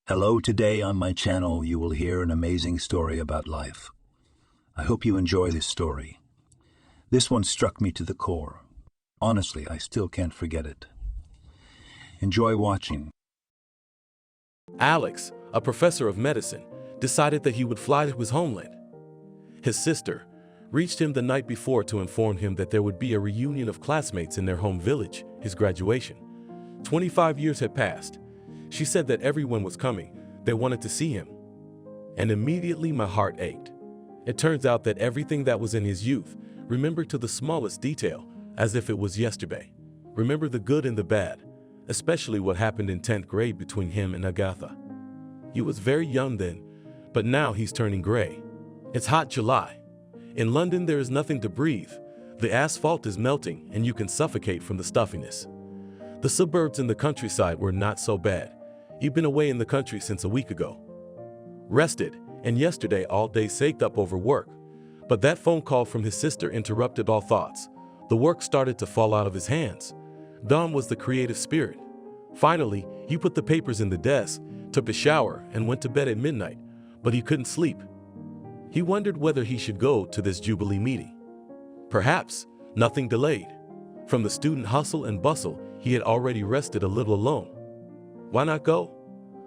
Hello, today on my channel you will hear an amazing story about life. I hope you enjoy this story. This one struck me to the core. Honestly, I still can't forget it. Enjoy watching. Alex, a professor of medicine, decided that he would fly to his homeland. His sister reached him the night before to inform him that there would be a reunion of classmates in their home village, his graduation. 25 years had passed. She said that everyone was coming. They wanted to see him. And immediately my heart ached. It turns out that everything that was in his youth, remembered to the smallest detail, as if it was yesterday. Remember the good and the bad, especially what happened in 10th grade between him and Agatha. He was very young then, but now he's turning gray. It's hot July. In London there is nothing to breathe. The asphalt is melting and you can suffocate from the stuffiness. The suburbs in the countryside were not so bad. He'd been away in the country since a week ago. Rested, and yesterday all day saved up over work. But that phone call from his sister interrupted all thoughts. The work started to fall out of his hands. Dawn was the creative spirit. Finally, he put the papers in the desk, took a shower, and went to bed at midnight, but he couldn't sleep. He wondered whether he should go to this Jubilee meeting. Perhaps nothing delayed. From the student hustle and bustle, he had already rested a little alone. Why not go?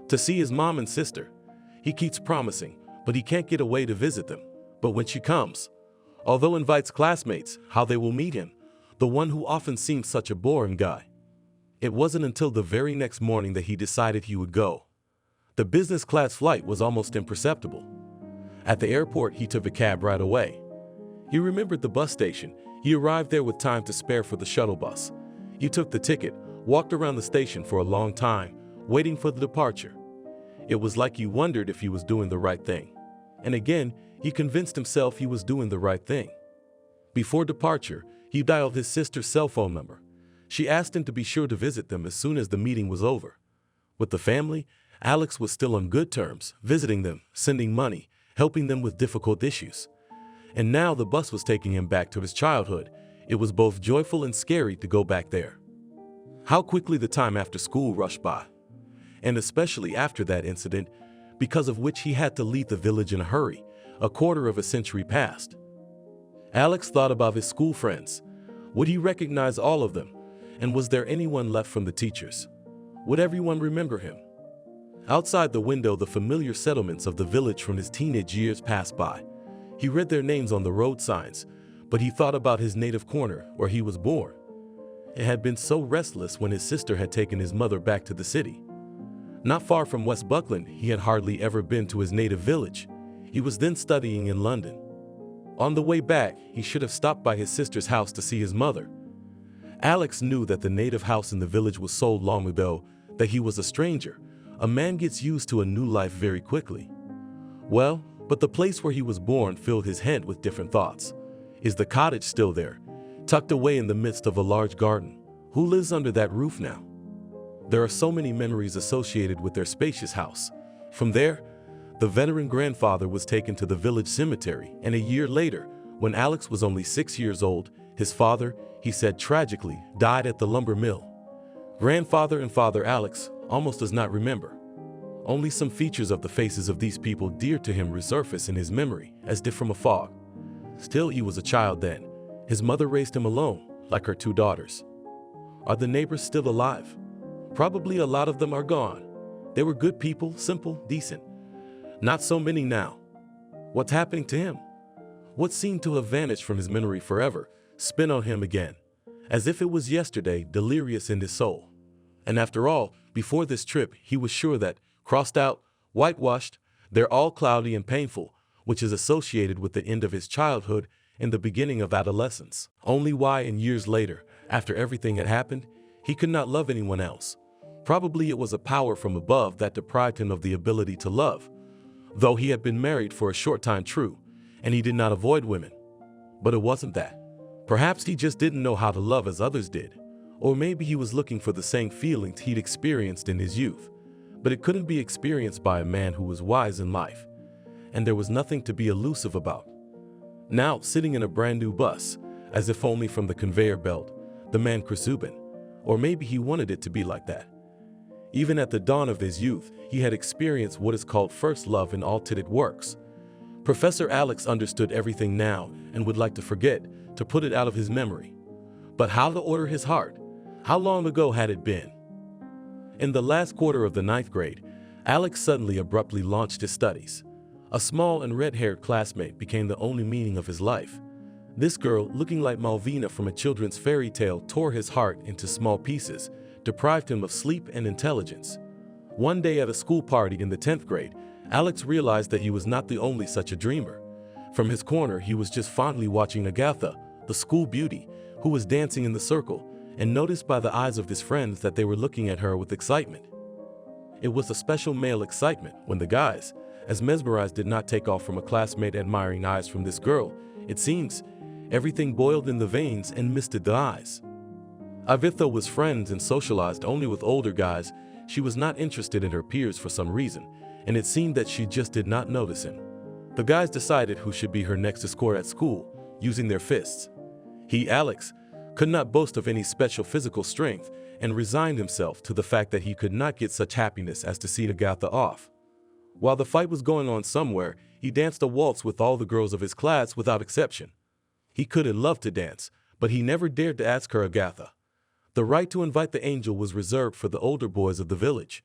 To see his mom and sister. He keeps promising, but he can't get away to visit them. But when she comes, although invites classmates, how they will meet him, the one who often seems such a boring guy. It wasn't until the very next morning that he decided he would go. The business class flight was almost imperceptible. At the airport, he took a cab right away. He remembered the bus station. He arrived there with time to spare for the shuttle bus. He took the ticket, walked around the station for a long time, waiting for the departure. It was like he wondered if he was doing the right thing. And again, he convinced himself he was doing the right thing. Before departure, he dialed his sister's cell phone number. She asked him to be sure to visit them as soon as the meeting was over. With the family, Alex was still on good terms, visiting them, sending money, helping them with difficult issues. And now the bus was taking him back to his childhood. It was both joyful and scary to go back there. How quickly the time after school rushed by. And especially after that incident, because of which he had to leave the village in a hurry, a quarter of a century passed. Alex thought about his school friends. Would he recognize all of them? And was there anyone left from the teachers? Would everyone remember him? Outside the window, the familiar settlements of the village from his teenage years passed by. He read their names on the road signs, but he thought about his native corner where he was born. It had been so restless when his sister had taken his mother back to the city. Not far from West Buckland, he had hardly ever been to his native village. He was then studying in London. On the way back, he should have stopped by his sister's house to see his mother. Alex knew that the native house in the village was sold long ago, that he was a stranger. A man gets used to a new life very quickly. Well, but the place where he was born filled his head with different thoughts. Is the cottage still there, tucked away in the midst of a large garden? Who lives under that roof now? There are so many memories associated with their spacious house. From there, the veteran grandfather was taken to the village cemetery, and a year later, when Alex was only 6 years old, his father, he said tragically, died at the lumber mill. Grandfather and father Alex almost does not remember. Only some features of the faces of these people dear to him resurface in his memory, as if from a fog. Still, he was a child then. His mother raised him alone, like her 2 daughters. Are the neighbors still alive? Probably a lot of them are gone. They were good people, simple, decent. Not so many now. What's happening to him? What seemed to have vanished from his memory forever, spin on him again, as if it was yesterday, delirious in his soul. And after all, before this trip, he was sure that, crossed out, whitewashed, they're all cloudy and painful, which is associated with the end of his childhood and the beginning of adolescence. Only why, in years later, after everything had happened, he could not love anyone else. Probably it was a power from above that deprived him of the ability to love. Though he had been married for a short time, true, and he did not avoid women. But it wasn't that. Perhaps he just didn't know how to love as others did. Or maybe he was looking for the same feelings he'd experienced in his youth. But it couldn't be experienced by a man who was wise in life. And there was nothing to be elusive about. Now, sitting in a brand new bus, as if only from the conveyor belt, the man Krasubin. Or maybe he wanted it to be like that. Even at the dawn of his youth, he had experienced what is called first love in all tinted works. Professor Alex understood everything now and would like to forget, to put it out of his memory. But how to order his heart? How long ago had it been? In the last quarter of the 9th grade, Alex suddenly abruptly launched his studies. A small and red-haired classmate became the only meaning of his life. This girl, looking like Malvina from a children's fairy tale, tore his heart into small pieces, deprived him of sleep and intelligence. One day at a school party in the 10th grade, Alex realized that he was not the only such a dreamer. From his corner, he was just fondly watching Agatha, the school beauty, who was dancing in the circle, and noticed by the eyes of his friends that they were looking at her with excitement. It was a special male excitement when the guys, as mesmerized, did not take off from a classmate admiring eyes from this girl. It seems everything boiled in the veins and misted the eyes. Agatha was friends and socialized only with older guys. She was not interested in her peers for some reason, and it seemed that she just did not notice him. The guys decided who should be her next escort at school, using their fists. He, Alex, could not boast of any special physical strength and resigned himself to the fact that he could not get such happiness as to see Agatha off. While the fight was going on somewhere, he danced a waltz with all the girls of his class without exception. He could have loved to dance, but he never dared to ask her Agatha. The right to invite the angel was reserved for the older boys of the village.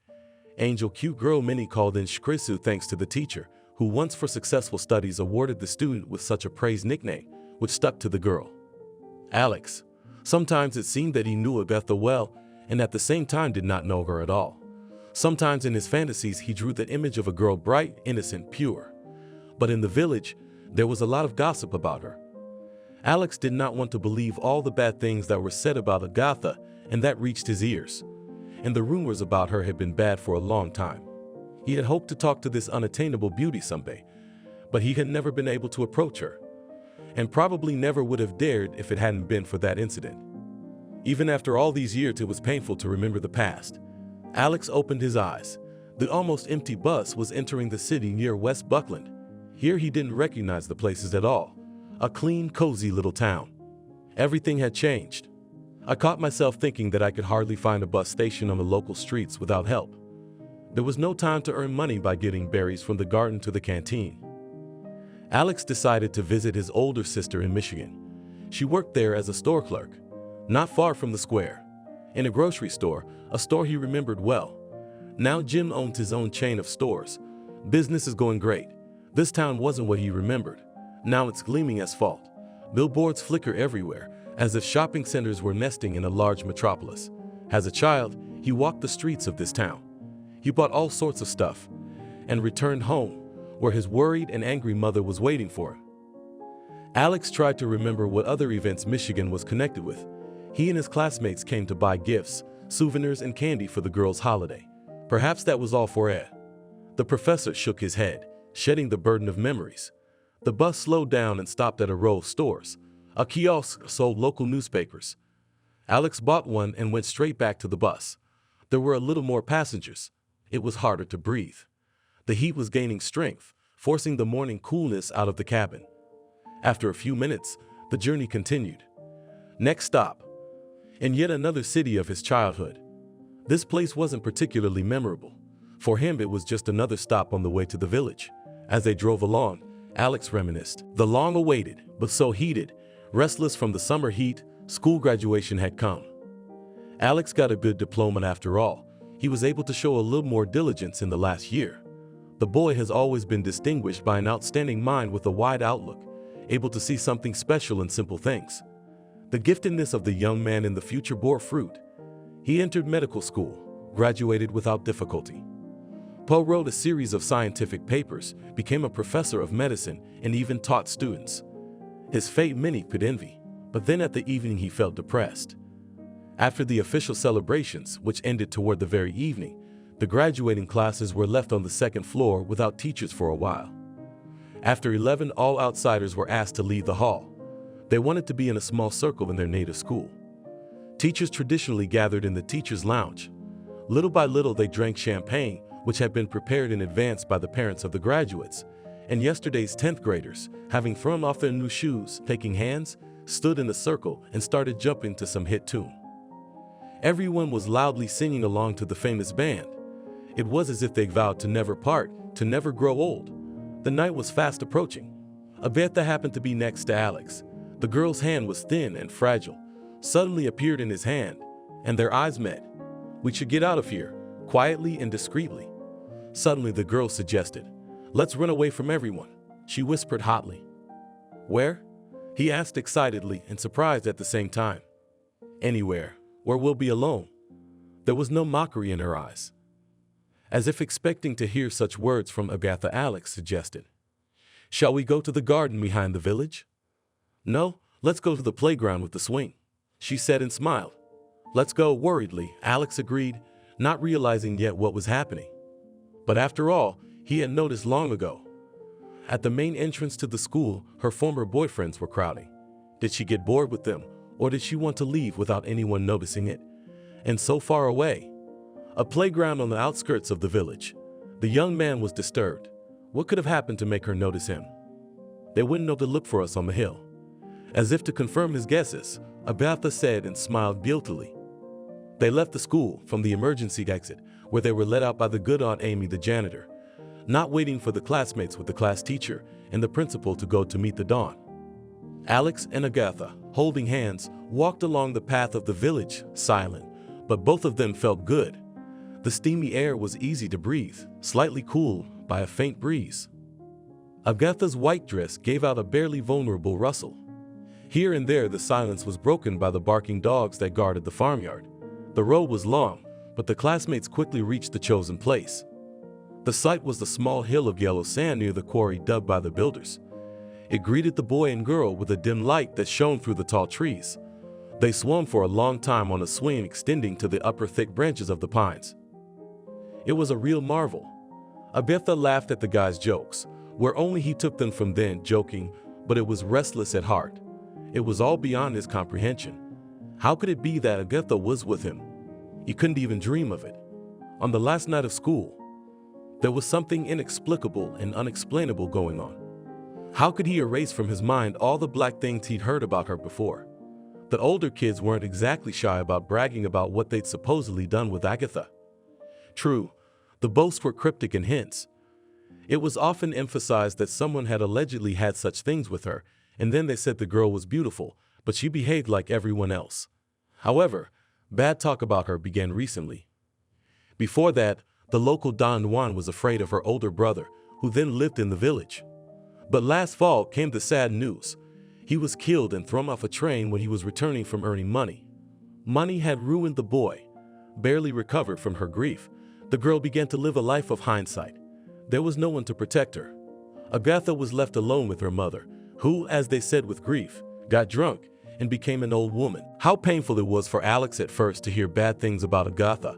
Angel, cute girl, many called in Shkrisu thanks to the teacher, who once for successful studies awarded the student with such a praised nickname, which stuck to the girl. Alex. Sometimes it seemed that he knew Agatha well, and at the same time did not know her at all. Sometimes in his fantasies he drew the image of a girl bright, innocent, pure. But in the village, there was a lot of gossip about her. Alex did not want to believe all the bad things that were said about Agatha, and that reached his ears. And the rumors about her had been bad for a long time. He had hoped to talk to this unattainable beauty someday, but he had never been able to approach her, and probably never would have dared if it hadn't been for that incident. Even after all these years, it was painful to remember the past. Alex opened his eyes. The almost empty bus was entering the city near West Buckland. Here he didn't recognize the places at all. A clean, cozy little town. Everything had changed. I caught myself thinking that I could hardly find a bus station on the local streets without help. There was no time to earn money by getting berries from the garden to the canteen. Alex decided to visit his older sister in Michigan. She worked there as a store clerk, not far from the square, in a grocery store, a store he remembered well. Now Jim owned his own chain of stores. Business is going great. This town wasn't what he remembered. Now it's gleaming asphalt. Billboards flicker everywhere, as if shopping centers were nesting in a large metropolis. As a child, he walked the streets of this town. He bought all sorts of stuff, and returned home, where his worried and angry mother was waiting for him. Alex tried to remember what other events Michigan was connected with. He and his classmates came to buy gifts, souvenirs, and candy for the girls' holiday. Perhaps that was all for Ed. The professor shook his head, shedding the burden of memories. The bus slowed down and stopped at a row of stores. A kiosk sold local newspapers. Alex bought one and went straight back to the bus. There were a little more passengers. It was harder to breathe. The heat was gaining strength, forcing the morning coolness out of the cabin. After a few minutes, the journey continued. Next stop, in yet another city of his childhood. This place wasn't particularly memorable. For him, it was just another stop on the way to the village. As they drove along, Alex reminisced. The long-awaited, but so heated, restless from the summer heat, school graduation had come. Alex got a good diploma after all. He was able to show a little more diligence in the last year. The boy has always been distinguished by an outstanding mind with a wide outlook, able to see something special in simple things. The giftedness of the young man in the future bore fruit. He entered medical school, graduated without difficulty. Poe wrote a series of scientific papers, became a professor of medicine, and even taught students. His fate many could envy, but then at the evening he felt depressed. After the official celebrations, which ended toward the very evening, the graduating classes were left on the second floor without teachers for a while. After 11, all outsiders were asked to leave the hall. They wanted to be in a small circle in their native school. Teachers traditionally gathered in the teachers' lounge. Little by little they drank champagne, which had been prepared in advance by the parents of the graduates, and yesterday's 10th graders, having thrown off their new shoes, taking hands, stood in a circle and started jumping to some hit tune. Everyone was loudly singing along to the famous band. It was as if they vowed to never part, to never grow old. The night was fast approaching. Agatha happened to be next to Alex. The girl's hand was thin and fragile, suddenly appeared in his hand, and their eyes met. "We should get out of here," quietly and discreetly. Suddenly the girl suggested, "Let's run away from everyone," she whispered hotly. "Where?" he asked excitedly and surprised at the same time. "Anywhere, where we'll be alone." There was no mockery in her eyes. As if expecting to hear such words from Agatha, Alex suggested, "Shall we go to the garden behind the village?" "No, let's go to the playground with the swing," she said and smiled. "Let's go," worriedly, Alex agreed, not realizing yet what was happening. But after all, he had noticed long ago. At the main entrance to the school, her former boyfriends were crowding. Did she get bored with them, or did she want to leave without anyone noticing it? And so far away, a playground on the outskirts of the village. The young man was disturbed. What could have happened to make her notice him? "They wouldn't know to look for us on the hill." As if to confirm his guesses, Agatha said and smiled guiltily. They left the school from the emergency exit, where they were let out by the good Aunt Amy, the janitor, not waiting for the classmates with the class teacher and the principal to go to meet the dawn. Alex and Agatha, holding hands, walked along the path of the village, silent, but both of them felt good. The steamy air was easy to breathe, slightly cooled by a faint breeze. Agatha's white dress gave out a barely vulnerable rustle. Here and there the silence was broken by the barking dogs that guarded the farmyard. The road was long, but the classmates quickly reached the chosen place. The site was the small hill of yellow sand near the quarry dug by the builders. It greeted the boy and girl with a dim light that shone through the tall trees. They swung for a long time on a swing extending to the upper thick branches of the pines. It was a real marvel. Agatha laughed at the guy's jokes, where only he took them from then, joking, but it was restless at heart. It was all beyond his comprehension. How could it be that Agatha was with him? He couldn't even dream of it. On the last night of school, there was something inexplicable and unexplainable going on. How could he erase from his mind all the black things he'd heard about her before? The older kids weren't exactly shy about bragging about what they'd supposedly done with Agatha. True, the boasts were cryptic in hints. It was often emphasized that someone had allegedly had such things with her, and then they said the girl was beautiful, but she behaved like everyone else. However, bad talk about her began recently. Before that, the local Don Juan was afraid of her older brother, who then lived in the village. But last fall came the sad news. He was killed and thrown off a train when he was returning from earning money. Money had ruined the boy. Barely recovered from her grief, the girl began to live a life of hindsight. There was no one to protect her. Agatha was left alone with her mother, who, as they said with grief, got drunk and became an old woman. How painful it was for Alex at first to hear bad things about Agatha,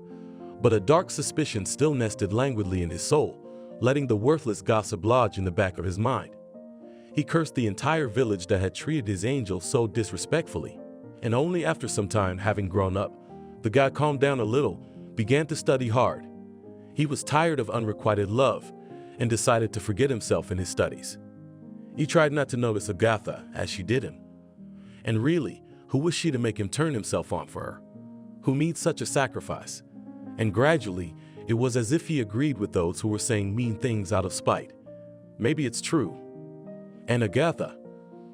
but a dark suspicion still nested languidly in his soul, letting the worthless gossip lodge in the back of his mind. He cursed the entire village that had treated his angel so disrespectfully, and only after some time, having grown up, the guy calmed down a little, began to study hard. He was tired of unrequited love and decided to forget himself in his studies. He tried not to notice Agatha as she did him. And really, who was she to make him turn himself on for her? Who needs such a sacrifice? And gradually, it was as if he agreed with those who were saying mean things out of spite. Maybe it's true. And Agatha,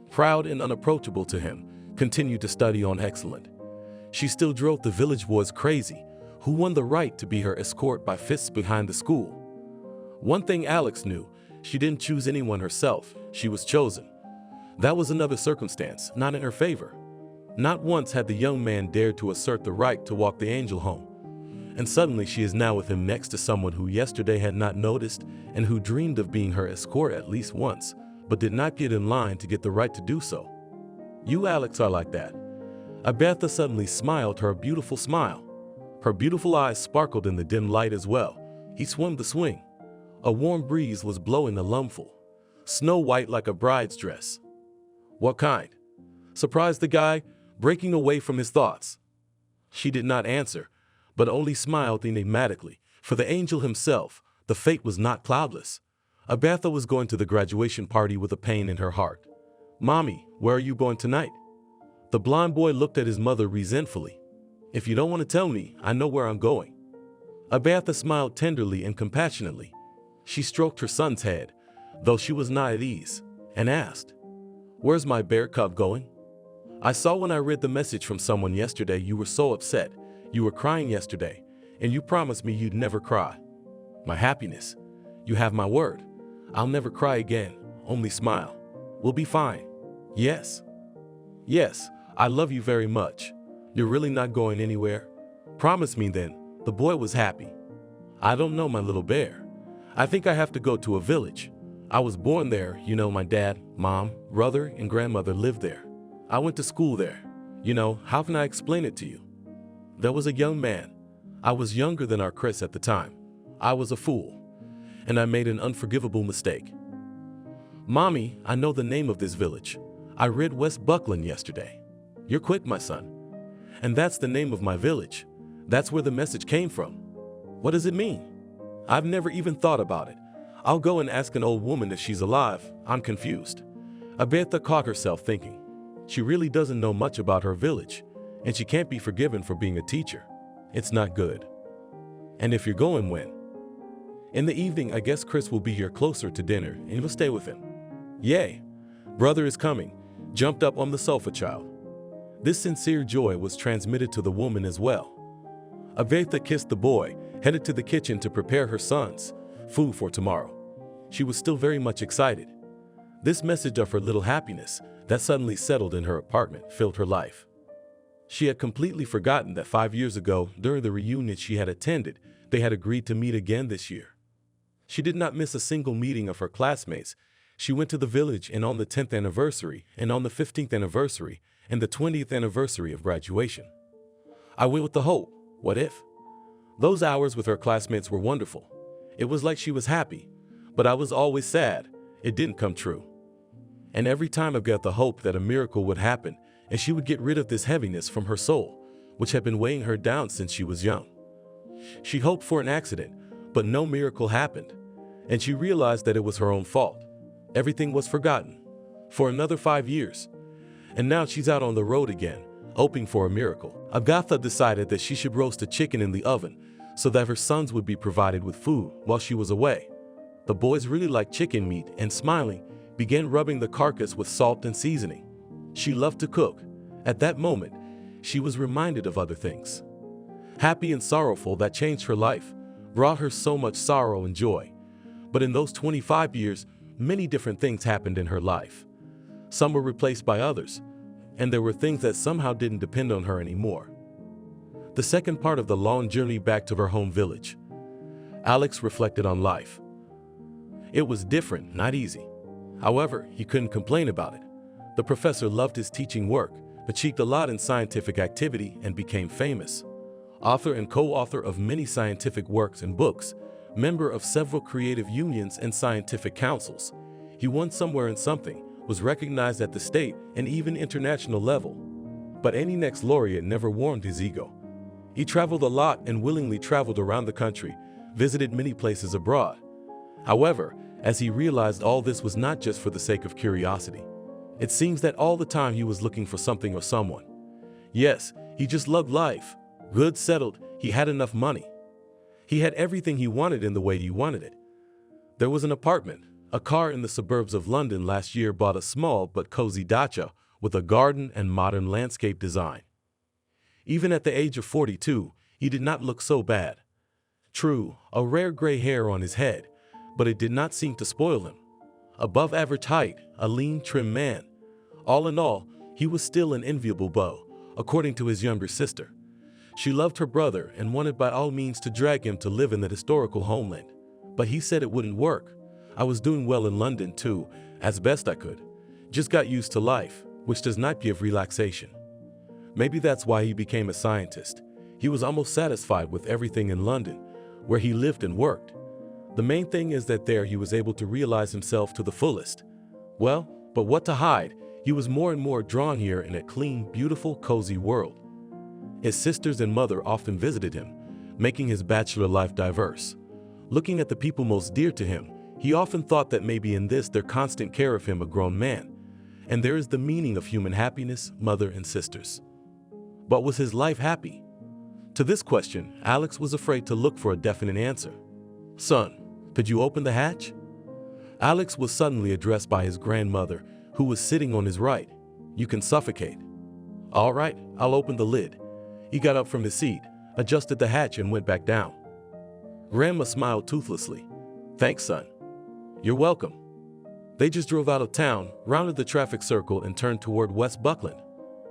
proud and unapproachable to him, continued to study on excellent. She still drove the village boys crazy, who won the right to be her escort by fists behind the school. One thing Alex knew, she didn't choose anyone herself, she was chosen. That was another circumstance, not in her favor. Not once had the young man dared to assert the right to walk the angel home. And suddenly she is now with him next to someone who yesterday had not noticed and who dreamed of being her escort at least once, but did not get in line to get the right to do so. You, Alex, are like that. Agatha suddenly smiled her beautiful smile. Her beautiful eyes sparkled in the dim light as well. He swung the swing. A warm breeze was blowing a lumful, snow white like a bride's dress. What kind? Surprised the guy, breaking away from his thoughts. She did not answer, but only smiled enigmatically. For the angel himself, the fate was not cloudless. Agatha was going to the graduation party with a pain in her heart. Mommy, where are you going tonight? The blind boy looked at his mother resentfully. If you don't want to tell me, I know where I'm going." Agatha smiled tenderly and compassionately. She stroked her son's head, though she was not at ease, and asked, "Where's my bear cub going?" "I saw when I read the message from someone yesterday you were so upset. You were crying yesterday, and you promised me you'd never cry." "My happiness. You have my word. I'll never cry again, only smile. We'll be fine." "Yes. Yes, I love you very much. You're really not going anywhere? Promise me then." The boy was happy. "I don't know, my little bear. I think I have to go to a village. I was born there, you know, my dad, mom, brother, and grandmother lived there. I went to school there. You know, how can I explain it to you? There was a young man. I was younger than our Chris at the time. I was a fool, and I made an unforgivable mistake. Mommy, I know the name of this village. I read West Buckland yesterday. You're quick, my son. And that's the name of my village. That's where the message came from. What does it mean? I've never even thought about it. I'll go and ask an old woman if she's alive. I'm confused." Agatha caught herself thinking. She really doesn't know much about her village, and she can't be forgiven for being a teacher. It's not good. "And if you're going, when?" "In the evening, I guess Chris will be here closer to dinner, and you'll stay with him." "Yay, brother is coming," jumped up on the sofa child. This sincere joy was transmitted to the woman as well. Agatha kissed the boy, headed to the kitchen to prepare her son's food for tomorrow. She was still very much excited. This message of her little happiness that suddenly settled in her apartment filled her life. She had completely forgotten that 5 years ago, during the reunion she had attended, they had agreed to meet again this year. She did not miss a single meeting of her classmates. She went to the village and on the 10th anniversary and on the 15th anniversary and the 20th anniversary of graduation. I went with the hope, what if? Those hours with her classmates were wonderful. It was like she was happy, but I was always sad. It didn't come true. And every time I got the hope that a miracle would happen and she would get rid of this heaviness from her soul, which had been weighing her down since she was young. She hoped for an accident, but no miracle happened, and she realized that it was her own fault. Everything was forgotten for another 5 years, and now she's out on the road again, hoping for a miracle. Agatha decided that she should roast a chicken in the oven so that her sons would be provided with food while she was away. The boys really liked chicken meat and, smiling, began rubbing the carcass with salt and seasoning. She loved to cook. At that moment, she was reminded of other things. Happy and sorrowful that changed her life, brought her so much sorrow and joy. But in those 25 years, many different things happened in her life. Some were replaced by others, and there were things that somehow didn't depend on her anymore. The second part of the long journey back to her home village. Alex reflected on life. It was different, not easy. However, he couldn't complain about it. The professor loved his teaching work, achieved a lot in scientific activity, and became famous. Author and co-author of many scientific works and books, member of several creative unions and scientific councils. He won somewhere in something, was recognized at the state and even international level. But any next laureate never warmed his ego. He traveled a lot and willingly traveled around the country, visited many places abroad. However, as he realized all this was not just for the sake of curiosity. It seems that all the time he was looking for something or someone. Yes, he just loved life. Good, settled, he had enough money. He had everything he wanted in the way he wanted it. There was an apartment, a car in the suburbs of London. Last year bought a small but cozy dacha with a garden and modern landscape design. Even at the age of 42, he did not look so bad. True, a rare gray hair on his head, but it did not seem to spoil him. Above average height, a lean, trim man. All in all, he was still an enviable beau, according to his younger sister. She loved her brother and wanted by all means to drag him to live in the historical homeland. But he said it wouldn't work. I was doing well in London too, as best I could. Just got used to life, which does not give relaxation. Maybe that's why he became a scientist. He was almost satisfied with everything in London, where he lived and worked. The main thing is that there he was able to realize himself to the fullest. Well, but what to hide, he was more and more drawn here in a clean, beautiful, cozy world. His sisters and mother often visited him, making his bachelor life diverse. Looking at the people most dear to him, he often thought that maybe in this their constant care of him a grown man. And there is the meaning of human happiness, mother and sisters. But was his life happy? To this question, Alex was afraid to look for a definite answer. "Son, could you open the hatch?" Alex was suddenly addressed by his grandmother, who was sitting on his right. "You can suffocate." "All right, I'll open the lid." He got up from his seat, adjusted the hatch, and went back down. Grandma smiled toothlessly. "Thanks, son." "You're welcome." They just drove out of town, rounded the traffic circle, and turned toward West Buckland.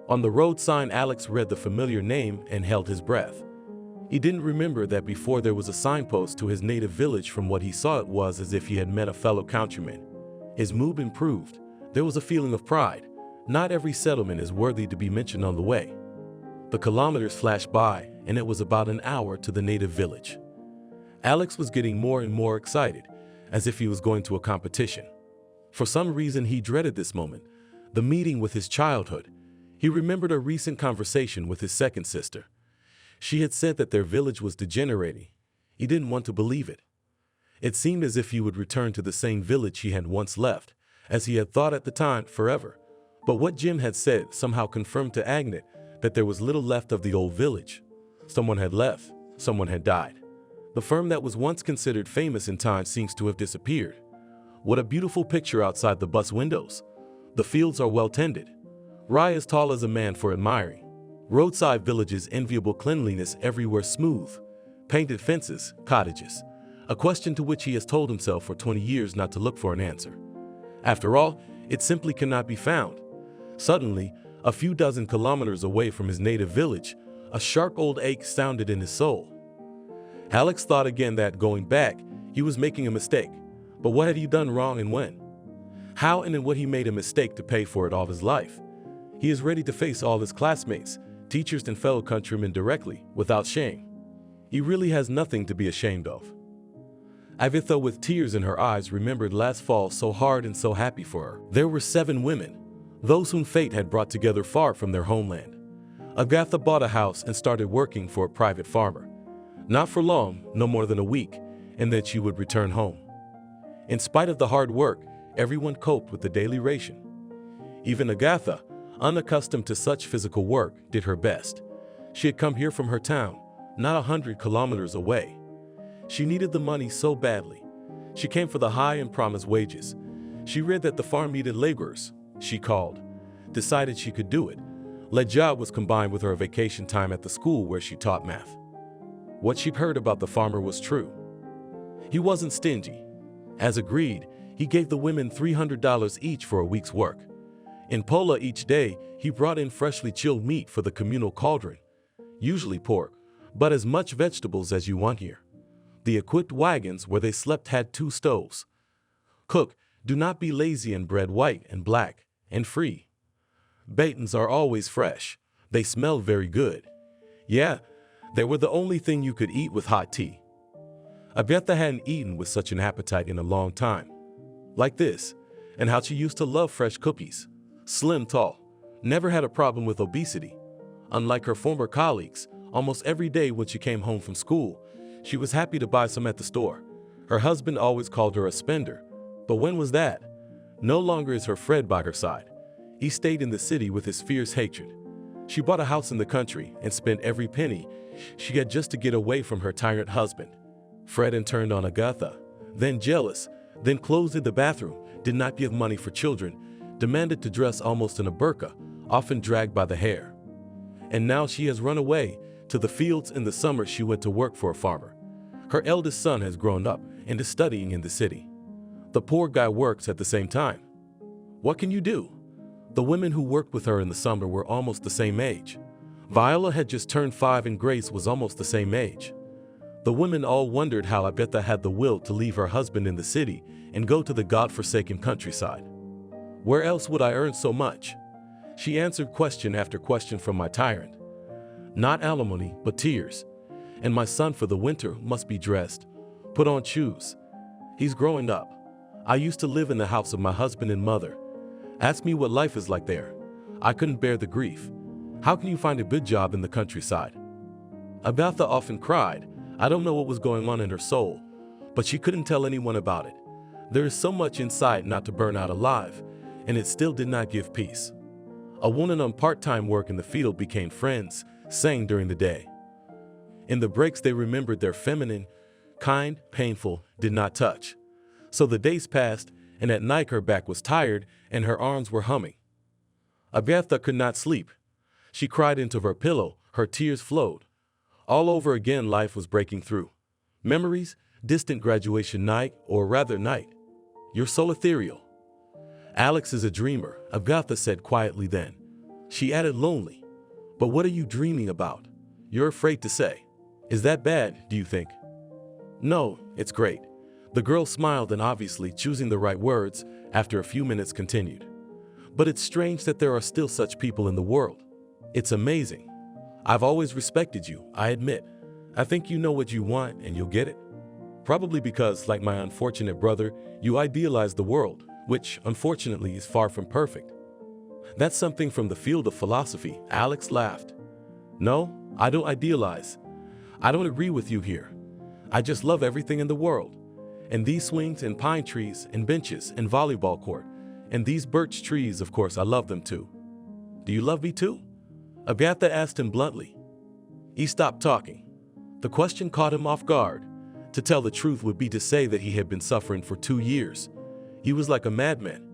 On the road sign, Alex read the familiar name and held his breath. He didn't remember that before there was a signpost to his native village. From what he saw, it was as if he had met a fellow countryman. His mood improved. There was a feeling of pride. Not every settlement is worthy to be mentioned on the way. The kilometers flashed by, and it was about an hour to the native village. Alex was getting more and more excited, as if he was going to a competition. For some reason, he dreaded this moment, the meeting with his childhood. He remembered a recent conversation with his second sister. She had said that their village was degenerating. He didn't want to believe it. It seemed as if he would return to the same village he had once left, as he had thought at the time, forever. But what Jim had said somehow confirmed to Agatha that there was little left of the old village. Someone had left. Someone had died. The firm that was once considered famous in time seems to have disappeared. What a beautiful picture outside the bus windows. The fields are well tended. Rye as tall as a man for admiring. Roadside villages, enviable cleanliness everywhere, smooth. Painted fences, cottages. A question to which he has told himself for 20 years not to look for an answer. After all, it simply cannot be found. Suddenly, a few dozen kilometers away from his native village, a sharp old ache sounded in his soul. Alex thought again that, going back, he was making a mistake. But what had he done wrong, and when? How and in what he made a mistake to pay for it all his life? He is ready to face all his classmates, teachers, and fellow countrymen directly, without shame. He really has nothing to be ashamed of. Agatha, with tears in her eyes, remembered last fall, so hard and so happy for her. There were 7 women, those whom fate had brought together far from their homeland. Agatha bought a house and started working for a private farmer. Not for long, no more than a week, and then she would return home. In spite of the hard work, everyone coped with the daily ration. Even Agatha, unaccustomed to such physical work, did her best. She had come here from her town, not 100 kilometers away. She needed the money so badly. She came for the high and promised wages. She read that the farm needed laborers. She called, decided she could do it. That job was combined with her vacation time at the school where she taught math. What she'd heard about the farmer was true. He wasn't stingy. As agreed, he gave the women $300 each for a week's work. In Pola each day, he brought in freshly chilled meat for the communal cauldron, usually pork, but as much vegetables as you want here. The equipped wagons where they slept had 2 stoves. Cook, do not be lazy, and bread white and black and free. Batons are always fresh. They smell very good. Yeah, they were the only thing you could eat with hot tea. Agatha hadn't eaten with such an appetite in a long time. Like this, and how she used to love fresh cookies. Slim, tall, never had a problem with obesity. Unlike her former colleagues, almost every day when she came home from school, she was happy to buy some at the store. Her husband always called her a spender. But when was that? No longer is her Fred by her side. He stayed in the city with his fierce hatred. She bought a house in the country and spent every penny she had just to get away from her tyrant husband. Fred and turned on Agatha, then jealous, then closed in the bathroom, did not give money for children, demanded to dress almost in a burqa, often dragged by the hair. And now she has run away. To the fields in the summer she went to work for a farmer. Her eldest son has grown up and is studying in the city. The poor guy works at the same time. What can you do? The women who worked with her in the summer were almost the same age. Viola had just turned 5 and Grace was almost the same age. The women all wondered how Agatha had the will to leave her husband in the city and go to the God-forsaken countryside. Where else would I earn so much? She answered question after question from my tyrant. Not alimony, but tears. And my son for the winter must be dressed, put on shoes. He's growing up. I used to live in the house of my husband and mother. Ask me what life is like there. I couldn't bear the grief. How can you find a good job in the countryside? Agatha often cried. I don't know what was going on in her soul, but she couldn't tell anyone about it. There is so much inside not to burn out alive, and it still did not give peace. A woman on part-time work in the field became friends, sang during the day. In the breaks, they remembered their feminine, kind, painful, did not touch. So the days passed, and at night her back was tired and her arms were humming. Agatha could not sleep. She cried into her pillow, her tears flowed. All over again life was breaking through. Memories, distant graduation night, or rather night. You're so ethereal. Alex is a dreamer, Agatha said quietly then. She added lonely. But what are you dreaming about? You're afraid to say. Is that bad, do you think? No, it's great. The girl smiled and obviously choosing the right words, after a few minutes continued. But it's strange that there are still such people in the world. It's amazing. I've always respected you, I admit. I think you know what you want and you'll get it. Probably because, like my unfortunate brother, you idealize the world, which, unfortunately, is far from perfect. That's something from the field of philosophy, Alex laughed. No, I don't idealize. I don't agree with you here. I just love everything in the world. And these swings and pine trees and benches and volleyball court. And these birch trees, of course, I love them too. Do you love me too? Agatha asked him bluntly. He stopped talking. The question caught him off guard. To tell the truth would be to say that he had been suffering for 2 years. He was like a madman.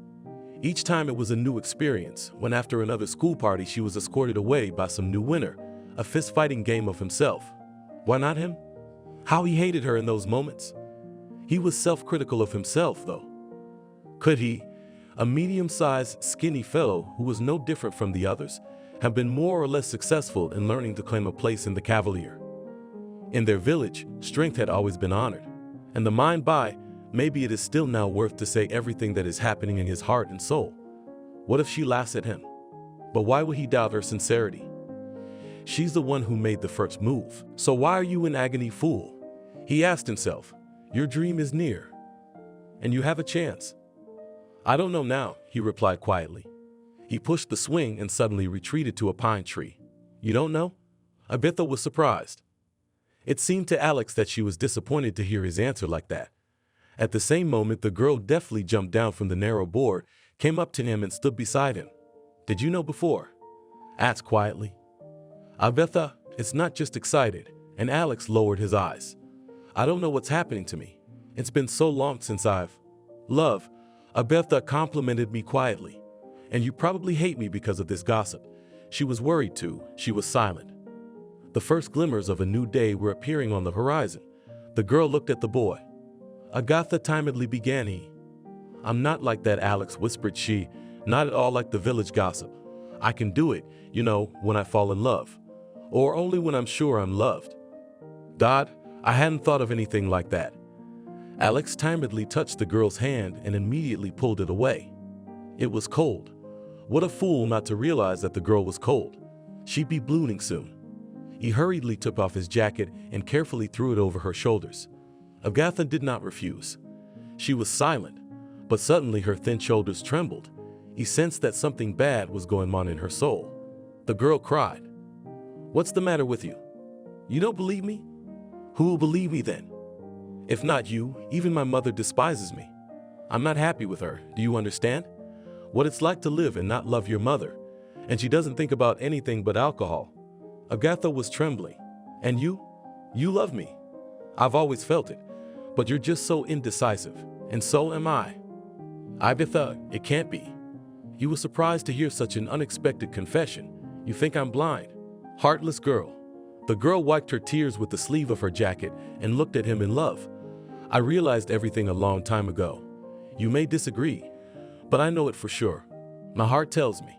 Each time it was a new experience, when after another school party she was escorted away by some new winner, a fist-fighting game of himself. Why not him? How he hated her in those moments. He was self-critical of himself, though. Could he, a medium-sized, skinny fellow who was no different from the others, have been more or less successful in learning to claim a place in the Cavalier? In their village, strength had always been honored, and the mind by, maybe it is still now worth to say everything that is happening in his heart and soul. What if she laughs at him? But why would he doubt her sincerity? She's the one who made the first move, so why are you in agony, fool? He asked himself. Your dream is near, and you have a chance. I don't know now, he replied quietly. He pushed the swing and suddenly retreated to a pine tree. You don't know? Agatha was surprised. It seemed to Alex that she was disappointed to hear his answer like that. At the same moment, the girl deftly jumped down from the narrow board, came up to him and stood beside him. Did you know before? Asked quietly. Agatha, it's not just excited, and Alex lowered his eyes. I don't know what's happening to me. It's been so long since I've... Love, Agatha complimented me quietly. And you probably hate me because of this gossip. She was worried too. She was silent. The first glimmers of a new day were appearing on the horizon. The girl looked at the boy. Agatha timidly began he. I'm not like that, Alex, whispered she. Not at all like the village gossip. I can do it, you know, when I fall in love. Or only when I'm sure I'm loved. God, I hadn't thought of anything like that. Alex timidly touched the girl's hand and immediately pulled it away. It was cold. What a fool not to realize that the girl was cold. She'd be ballooning soon. He hurriedly took off his jacket and carefully threw it over her shoulders. Agatha did not refuse. She was silent, but suddenly her thin shoulders trembled. He sensed that something bad was going on in her soul. The girl cried. What's the matter with you? You don't believe me? Who will believe me then? If not you, even my mother despises me. I'm not happy with her, do you understand? What it's like to live and not love your mother. And she doesn't think about anything but alcohol. Agatha was trembling. And you? You love me. I've always felt it. But you're just so indecisive. And so am I. Agatha, it can't be. He was surprised to hear such an unexpected confession. You think I'm blind? Heartless girl. The girl wiped her tears with the sleeve of her jacket and looked at him in love. I realized everything a long time ago. You may disagree, but I know it for sure. My heart tells me.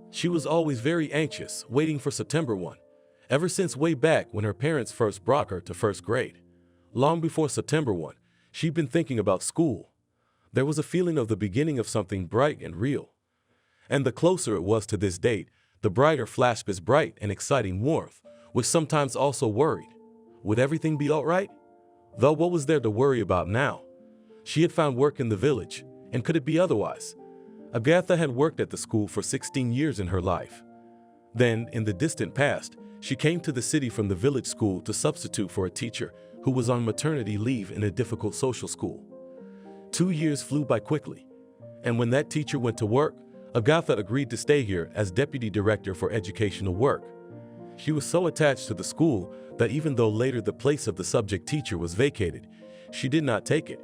She was always very anxious, waiting for September 1, ever since way back when her parents first brought her to first grade. Long before September 1, she'd been thinking about school. There was a feeling of the beginning of something bright and real. And the closer it was to this date, the brighter flashed this bright and exciting warmth, which sometimes also worried. Would everything be all right? Though what was there to worry about now? She had found work in the village, and could it be otherwise? Agatha had worked at the school for 16 years in her life. Then, in the distant past, she came to the city from the village school to substitute for a teacher who was on maternity leave in a difficult social school. 2 years flew by quickly, and when that teacher went to work, Agatha agreed to stay here as deputy director for educational work. She was so attached to the school that even though later the place of the subject teacher was vacated, she did not take it.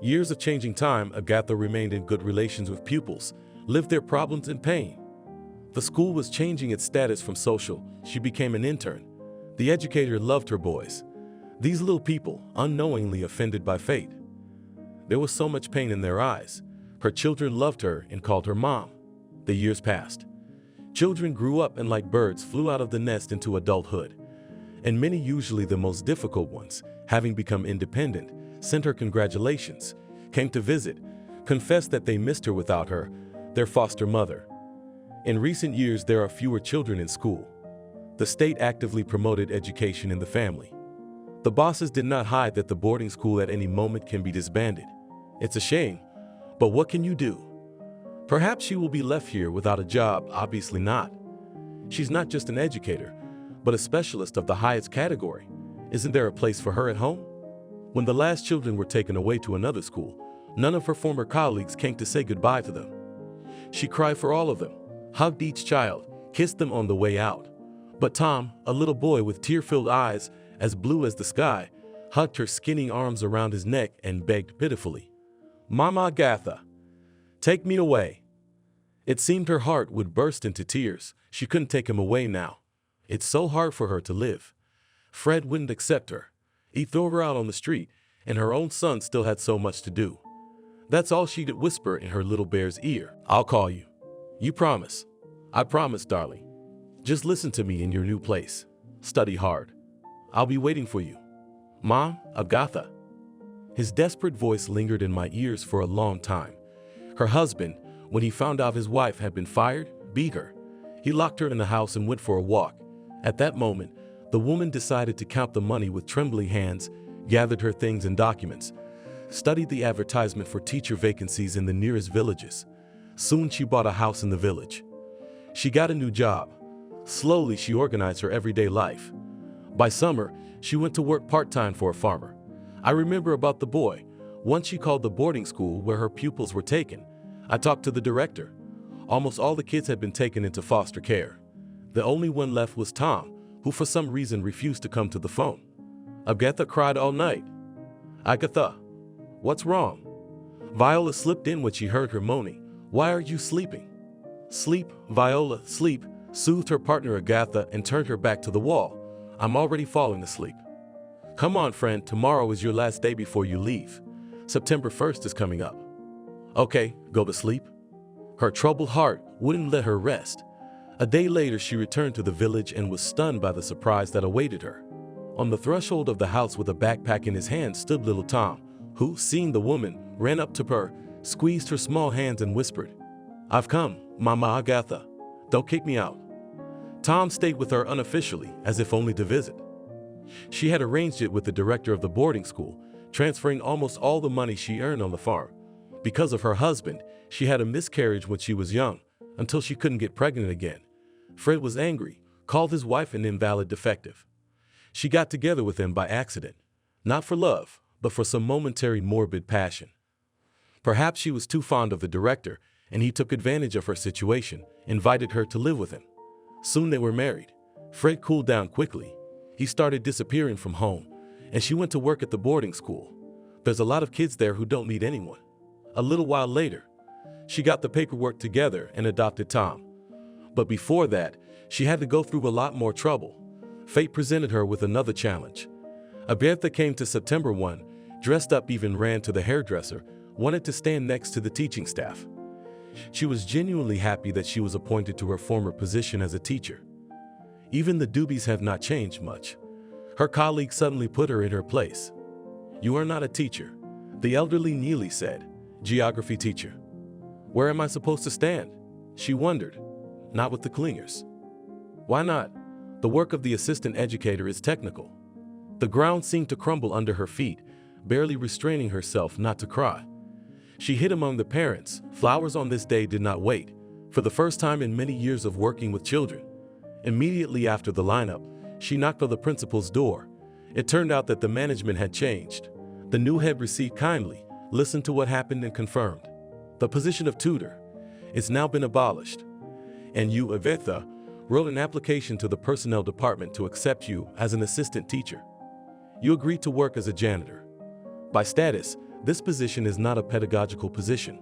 Years of changing time, Agatha remained in good relations with pupils, lived their problems and pain. The school was changing its status from social. She became an intern. The educator loved her boys. These little people, unknowingly offended by fate. There was so much pain in their eyes. Her children loved her and called her mom. The years passed. Children grew up and like birds flew out of the nest into adulthood. And many, usually the most difficult ones, having become independent, sent her congratulations, came to visit, confessed that they missed her without her, their foster mother. In recent years, there are fewer children in school. The state actively promoted education in the family. The bosses did not hide that the boarding school at any moment can be disbanded. It's a shame, but what can you do? Perhaps she will be left here without a job, obviously not. She's not just an educator, but a specialist of the highest category. Isn't there a place for her at home? When the last children were taken away to another school, none of her former colleagues came to say goodbye to them. She cried for all of them, hugged each child, kissed them on the way out. But Tom, a little boy with tear-filled eyes, as blue as the sky, hugged her skinny arms around his neck and begged pitifully, "Mama Agatha, take me away." It seemed her heart would burst into tears. She couldn't take him away now. It's so hard for her to live. Fred wouldn't accept her. He threw her out on the street, and her own son still had so much to do. That's all she could whisper in her little bear's ear. "I'll call you. You promise?" "I promise, darling. Just listen to me in your new place. Study hard. I'll be waiting for you. Mom, Agatha." His desperate voice lingered in my ears for a long time. Her husband, when he found out his wife had been fired, beat her. He locked her in the house and went for a walk. At that moment, the woman decided to count the money with trembling hands, gathered her things and documents, studied the advertisement for teacher vacancies in the nearest villages. Soon she bought a house in the village. She got a new job. Slowly she organized her everyday life. By summer, she went to work part-time for a farmer. I remember about the boy. Once she called the boarding school where her pupils were taken. I talked to the director. Almost all the kids had been taken into foster care. The only one left was Tom, who for some reason refused to come to the phone. Agatha cried all night. "Agatha, what's wrong?" Viola slipped in when she heard her moaning. "Why are you sleeping?" "Sleep, Viola, sleep," soothed her partner Agatha and turned her back to the wall. "I'm already falling asleep." "Come on, friend, tomorrow is your last day before you leave. September 1st is coming up." "Okay, go to sleep." Her troubled heart wouldn't let her rest. A day later, she returned to the village and was stunned by the surprise that awaited her. On the threshold of the house with a backpack in his hand stood little Tom, who, seeing the woman, ran up to her, squeezed her small hands and whispered, "I've come, Mama Agatha. Don't kick me out." Tom stayed with her unofficially, as if only to visit. She had arranged it with the director of the boarding school, transferring almost all the money she earned on the farm. Because of her husband, she had a miscarriage when she was young, until she couldn't get pregnant again. Fred was angry, called his wife an invalid defective. She got together with him by accident, not for love, but for some momentary morbid passion. Perhaps she was too fond of the director, and he took advantage of her situation, invited her to live with him. Soon they were married. Fred cooled down quickly. He started disappearing from home, and she went to work at the boarding school. There's a lot of kids there who don't meet anyone. A little while later, she got the paperwork together and adopted Tom. But before that, she had to go through a lot more trouble. Fate presented her with another challenge. Agatha came to September 1, dressed up, even ran to the hairdresser, wanted to stand next to the teaching staff. She was genuinely happy that she was appointed to her former position as a teacher. Even the doobies have not changed much. Her colleague suddenly put her in her place. "You are not a teacher," the elderly Neely said. "Geography teacher." "Where am I supposed to stand?" she wondered. "Not with the clingers." "Why not? The work of the assistant educator is technical." The ground seemed to crumble under her feet, barely restraining herself not to cry. She hid among the parents. Flowers on this day did not wait. For the first time in many years of working with children. Immediately after the lineup, she knocked on the principal's door. It turned out that the management had changed. The new head received kindly, listened to what happened and confirmed. "The position of tutor, it's now been abolished. And you, Agatha, wrote an application to the personnel department to accept you as an assistant teacher. You agreed to work as a janitor. By status, this position is not a pedagogical position.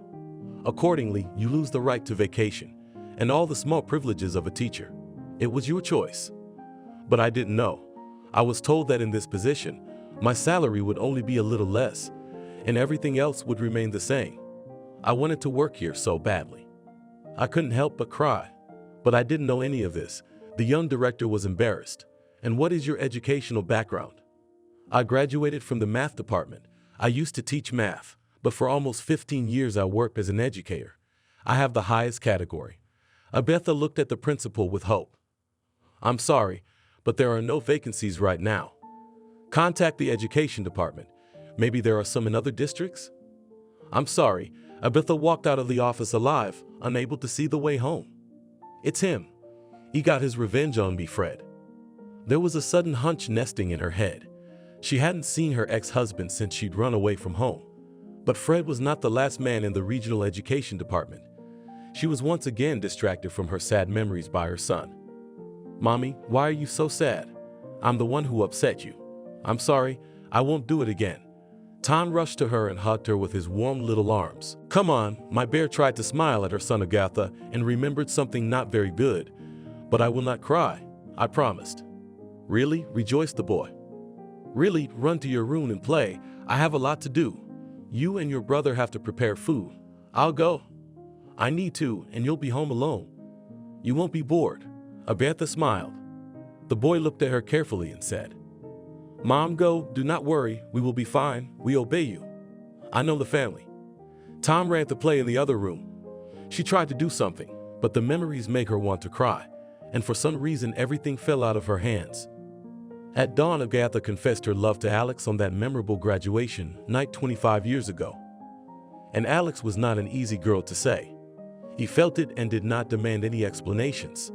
Accordingly, you lose the right to vacation and all the small privileges of a teacher. It was your choice. But I didn't know. I was told that in this position, my salary would only be a little less, and everything else would remain the same. I wanted to work here so badly. I couldn't help but cry. But I didn't know any of this. The young director was embarrassed. And what is your educational background? I graduated from the math department. I used to teach math, but for almost 15 years I worked as an educator. I have the highest category. Agatha looked at the principal with hope. I'm sorry, but there are no vacancies right now. Contact the education department. Maybe there are some in other districts? I'm sorry. Agatha walked out of the office alive, unable to see the way home. It's him. He got his revenge on me, Fred. There was a sudden hunch nesting in her head. She hadn't seen her ex-husband since she'd run away from home. But Fred was not the last man in the regional education department. She was once again distracted from her sad memories by her son. Mommy, why are you so sad? I'm the one who upset you. I'm sorry, I won't do it again. Tom rushed to her and hugged her with his warm little arms. Come on, my bear tried to smile at her son Agatha and remembered something not very good. But I will not cry, I promised. Really? Rejoiced the boy. Really? Run to your room and play. I have a lot to do. You and your brother have to prepare food. I'll go. I need to, and you'll be home alone. You won't be bored. Agatha smiled. The boy looked at her carefully and said, Mom, go, do not worry, we will be fine, we obey you. I know the family. Tom ran to play in the other room. She tried to do something, but the memories make her want to cry, and for some reason everything fell out of her hands. At dawn, Agatha confessed her love to Alex on that memorable graduation night 25 years ago. And Alex was not an easy girl to say. He felt it and did not demand any explanations,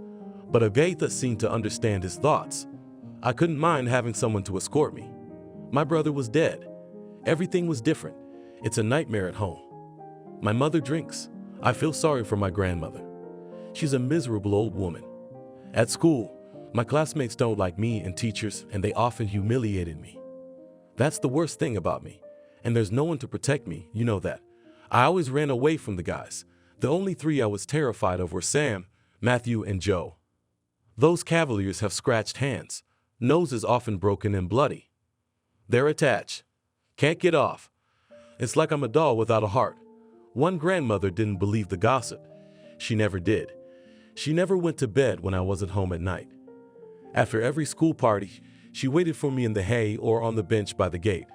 but Agatha seemed to understand his thoughts. I couldn't mind having someone to escort me. My brother was dead. Everything was different. It's a nightmare at home. My mother drinks. I feel sorry for my grandmother. She's a miserable old woman. At school, my classmates don't like me and teachers, and they often humiliated me. That's the worst thing about me. And there's no one to protect me, you know that. I always ran away from the guys. The only three I was terrified of were Sam, Matthew, and Joe. Those cavaliers have scratched hands. Noses often broken and bloody. They're attached. Can't get off. It's like I'm a doll without a heart. One grandmother didn't believe the gossip. She never did. She never went to bed when I wasn't home at night. After every school party, she waited for me in the hay or on the bench by the gate.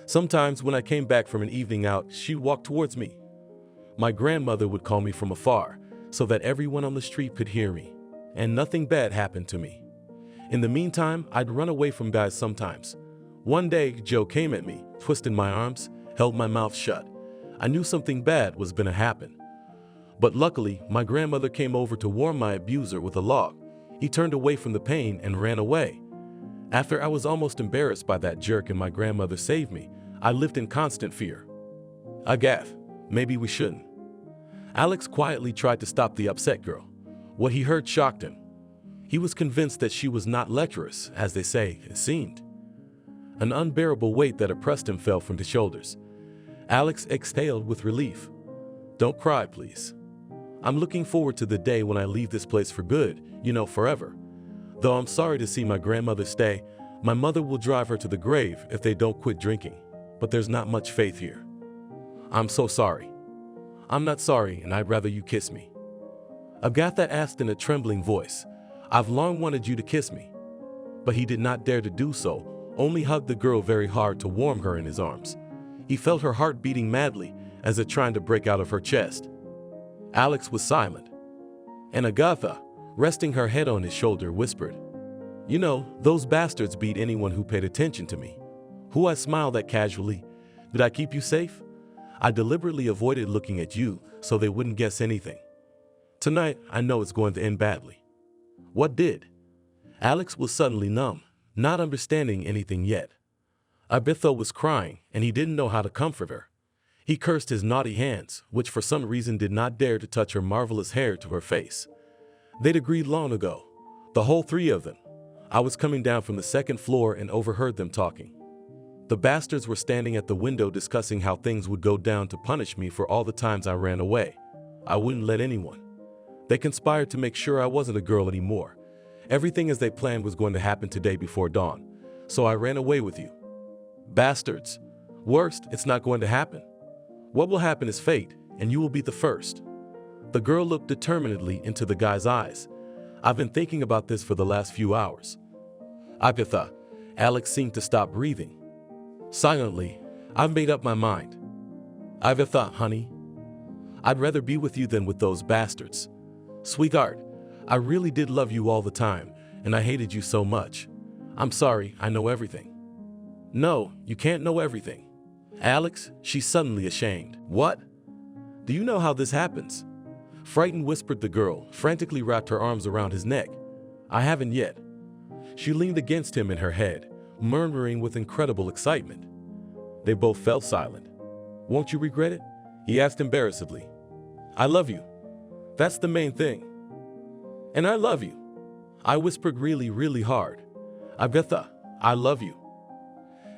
Sometimes when I came back from an evening out, she'd walk towards me. My grandmother would call me from afar so that everyone on the street could hear me, and nothing bad happened to me. In the meantime, I'd run away from guys sometimes. One day, Joe came at me, twisted my arms, held my mouth shut. I knew something bad was going to happen. But luckily, my grandmother came over to warn my abuser with a log. He turned away from the pain and ran away. After I was almost embarrassed by that jerk and my grandmother saved me, I lived in constant fear. Agatha, maybe we shouldn't. Alex quietly tried to stop the upset girl. What he heard shocked him. He was convinced that she was not lecherous, as they say, it seemed. An unbearable weight that oppressed him fell from his shoulders. Alex exhaled with relief. Don't cry, please. I'm looking forward to the day when I leave this place for good, forever. Though I'm sorry to see my grandmother stay, my mother will drive her to the grave if they don't quit drinking. But there's not much faith here. I'm so sorry. I'm not sorry, and I'd rather you kiss me. Agatha asked in a trembling voice. I've long wanted you to kiss me. But he did not dare to do so, only hugged the girl very hard to warm her in his arms. He felt her heart beating madly as it tried to break out of her chest. Alex was silent. And Agatha, resting her head on his shoulder, whispered, those bastards beat anyone who paid attention to me. Who I smiled at casually. Did I keep you safe? I deliberately avoided looking at you so they wouldn't guess anything. Tonight, I know it's going to end badly. What did? Alex was suddenly numb, not understanding anything yet. Agatha was crying, and he didn't know how to comfort her. He cursed his naughty hands, which for some reason did not dare to touch her marvelous hair to her face. They'd agreed long ago, the whole three of them. I was coming down from the second floor and overheard them talking. The bastards were standing at the window discussing how things would go down to punish me for all the times I ran away. I wouldn't let anyone. They conspired to make sure I wasn't a girl anymore. Everything as they planned was going to happen today before dawn, so I ran away with you. Bastards. Worst, it's not going to happen. What will happen is fate, and you will be the first. The girl looked determinedly into the guy's eyes. I've been thinking about this for the last few hours. Agatha. Alex seemed to stop breathing. Silently, I've made up my mind. Agatha, honey. I'd rather be with you than with those bastards. Sweetheart, I really did love you all the time, and I hated you so much. I'm sorry, I know everything. No, you can't know everything. Alex, she's suddenly ashamed. What? Do you know how this happens? Frightened, whispered the girl, frantically wrapped her arms around his neck. I haven't yet. She leaned against him in her head, murmuring with incredible excitement. They both fell silent. Won't you regret it? He asked embarrassedly. I love you. That's the main thing. And I love you. I whispered really, really hard. Agatha, I love you.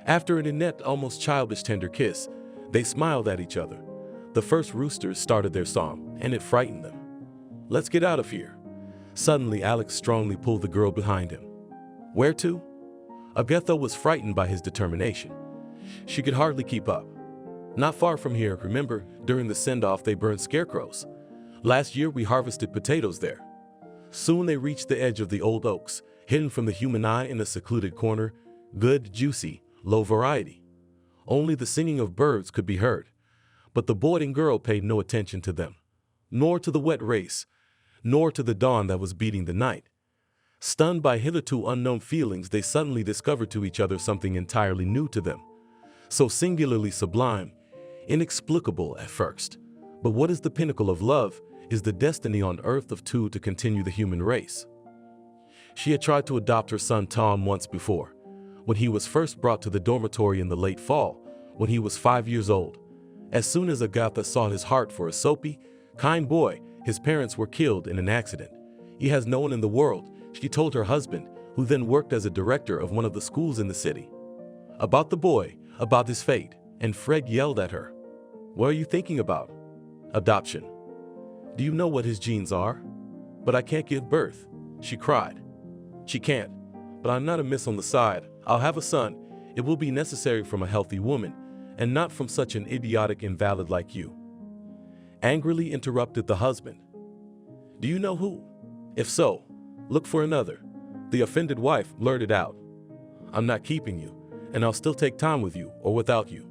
After an inept, almost childish tender kiss, they smiled at each other. The first roosters started their song, and it frightened them. Let's get out of here. Suddenly, Alex strongly pulled the girl behind him. Where to? Agatha was frightened by his determination. She could hardly keep up. Not far from here, remember, during the send-off they burned scarecrows. Last year we harvested potatoes there. Soon they reached the edge of the old oaks, hidden from the human eye in a secluded corner, good, juicy, low variety. Only the singing of birds could be heard. But the boy and girl paid no attention to them, nor to the wet race, nor to the dawn that was beating the night. Stunned by hitherto unknown feelings, they suddenly discovered to each other something entirely new to them, so singularly sublime, inexplicable at first. But what is the pinnacle of love is the destiny on earth of two to continue the human race. She had tried to adopt her son Tom once before, when he was first brought to the dormitory in the late fall, when he was 5 years old. As soon as Agatha saw his heart for a soapy, kind boy, his parents were killed in an accident. He has no one in the world, she told her husband, who then worked as a director of one of the schools in the city. About the boy, about his fate, and Fred yelled at her. What are you thinking about? Adoption. Do you know what his genes are? But I can't give birth, she cried. She can't, but I'm not amiss on the side. I'll have a son. It will be necessary from a healthy woman, and not from such an idiotic invalid like you. Angrily interrupted the husband. Do you know who? If so, look for another. The offended wife blurted out. I'm not keeping you, and I'll still take time with you or without you.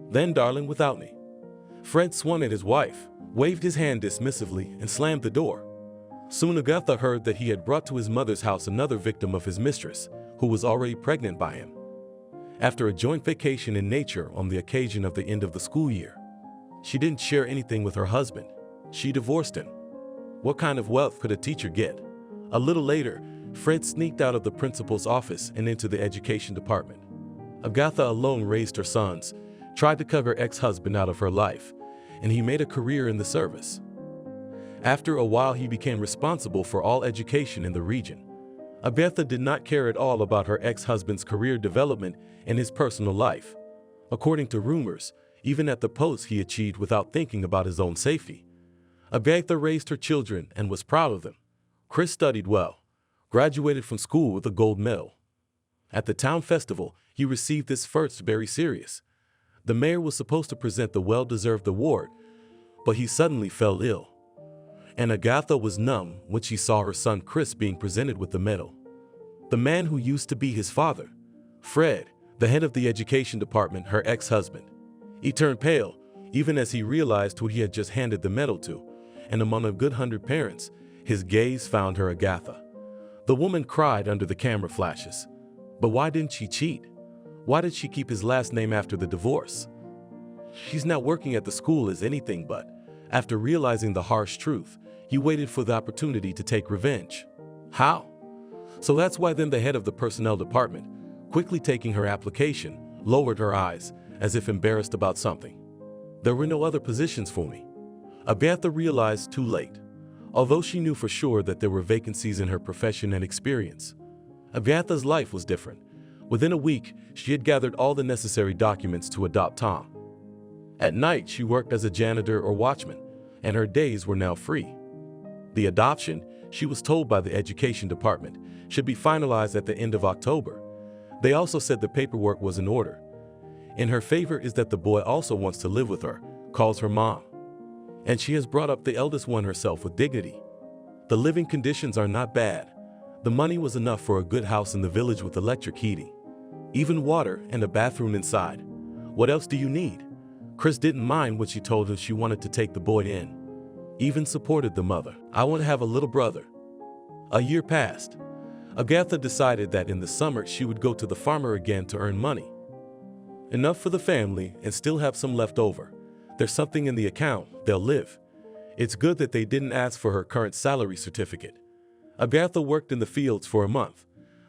Then, darling, without me. Fred swung at his wife, waved his hand dismissively, and slammed the door. Soon Agatha heard that he had brought to his mother's house another victim of his mistress, who was already pregnant by him. After a joint vacation in nature on the occasion of the end of the school year, she didn't share anything with her husband. She divorced him. What kind of wealth could a teacher get? A little later, Fred sneaked out of the principal's office and into the education department. Agatha alone raised her sons, tried to cut her ex-husband out of her life, and he made a career in the service. After a while, he became responsible for all education in the region. Agatha did not care at all about her ex-husband's career development and his personal life. According to rumors, even at the post he achieved without thinking about his own safety. Agatha raised her children and was proud of them. Chris studied well, graduated from school with a gold medal. At the town festival, he received his first very serious. The mayor was supposed to present the well-deserved award, but he suddenly fell ill. And Agatha was numb when she saw her son Chris being presented with the medal. The man who used to be his father, Fred, the head of the education department, her ex-husband. He turned pale, even as he realized who he had just handed the medal to, and among a good 100 parents, his gaze found her Agatha. The woman cried under the camera flashes. But why didn't she cheat? Why did she keep his last name after the divorce? She's not working at the school as anything but, after realizing the harsh truth, he waited for the opportunity to take revenge. How? So that's why then the head of the personnel department, quickly taking her application, lowered her eyes, as if embarrassed about something. There were no other positions for me. Agatha realized too late. Although she knew for sure that there were vacancies in her profession and experience, Agatha's life was different. Within a week, she had gathered all the necessary documents to adopt Tom. At night, she worked as a janitor or watchman, and her days were now free. The adoption, she was told by the education department, should be finalized at the end of October. They also said the paperwork was in order. In her favor is that the boy also wants to live with her, calls her mom. And she has brought up the eldest one herself with dignity. The living conditions are not bad. The money was enough for a good house in the village with electric heating, even water and a bathroom inside. What else do you need? Chris didn't mind when she told her she wanted to take the boy in. Even supported the mother. I want to have a little brother. A year passed. Agatha decided that in the summer she would go to the farmer again to earn money. Enough for the family and still have some left over. There's something in the account, they'll live. It's good that they didn't ask for her current salary certificate. Agatha worked in the fields for a month.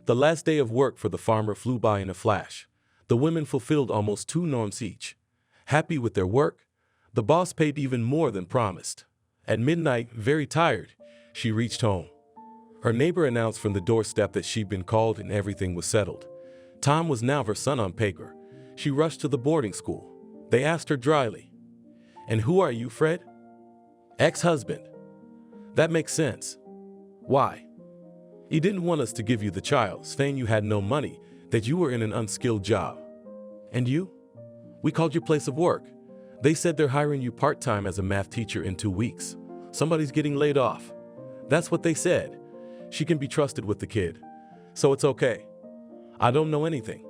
The last day of work for the farmer flew by in a flash. The women fulfilled almost 2 norms each. Happy with their work, the boss paid even more than promised. At midnight, very tired, she reached home. Her neighbor announced from the doorstep that she'd been called and everything was settled. Tom was now her son on paper. She rushed to the boarding school. They asked her dryly, "And who are you, Fred?" "Ex-husband." "That makes sense. Why?" "He didn't want us to give you the child, saying you had no money, that you were in an unskilled job." "And you?" "We called your place of work. They said they're hiring you part-time as a math teacher in 2 weeks. Somebody's getting laid off." "That's what they said. She can be trusted with the kid. So it's okay." "I don't know anything."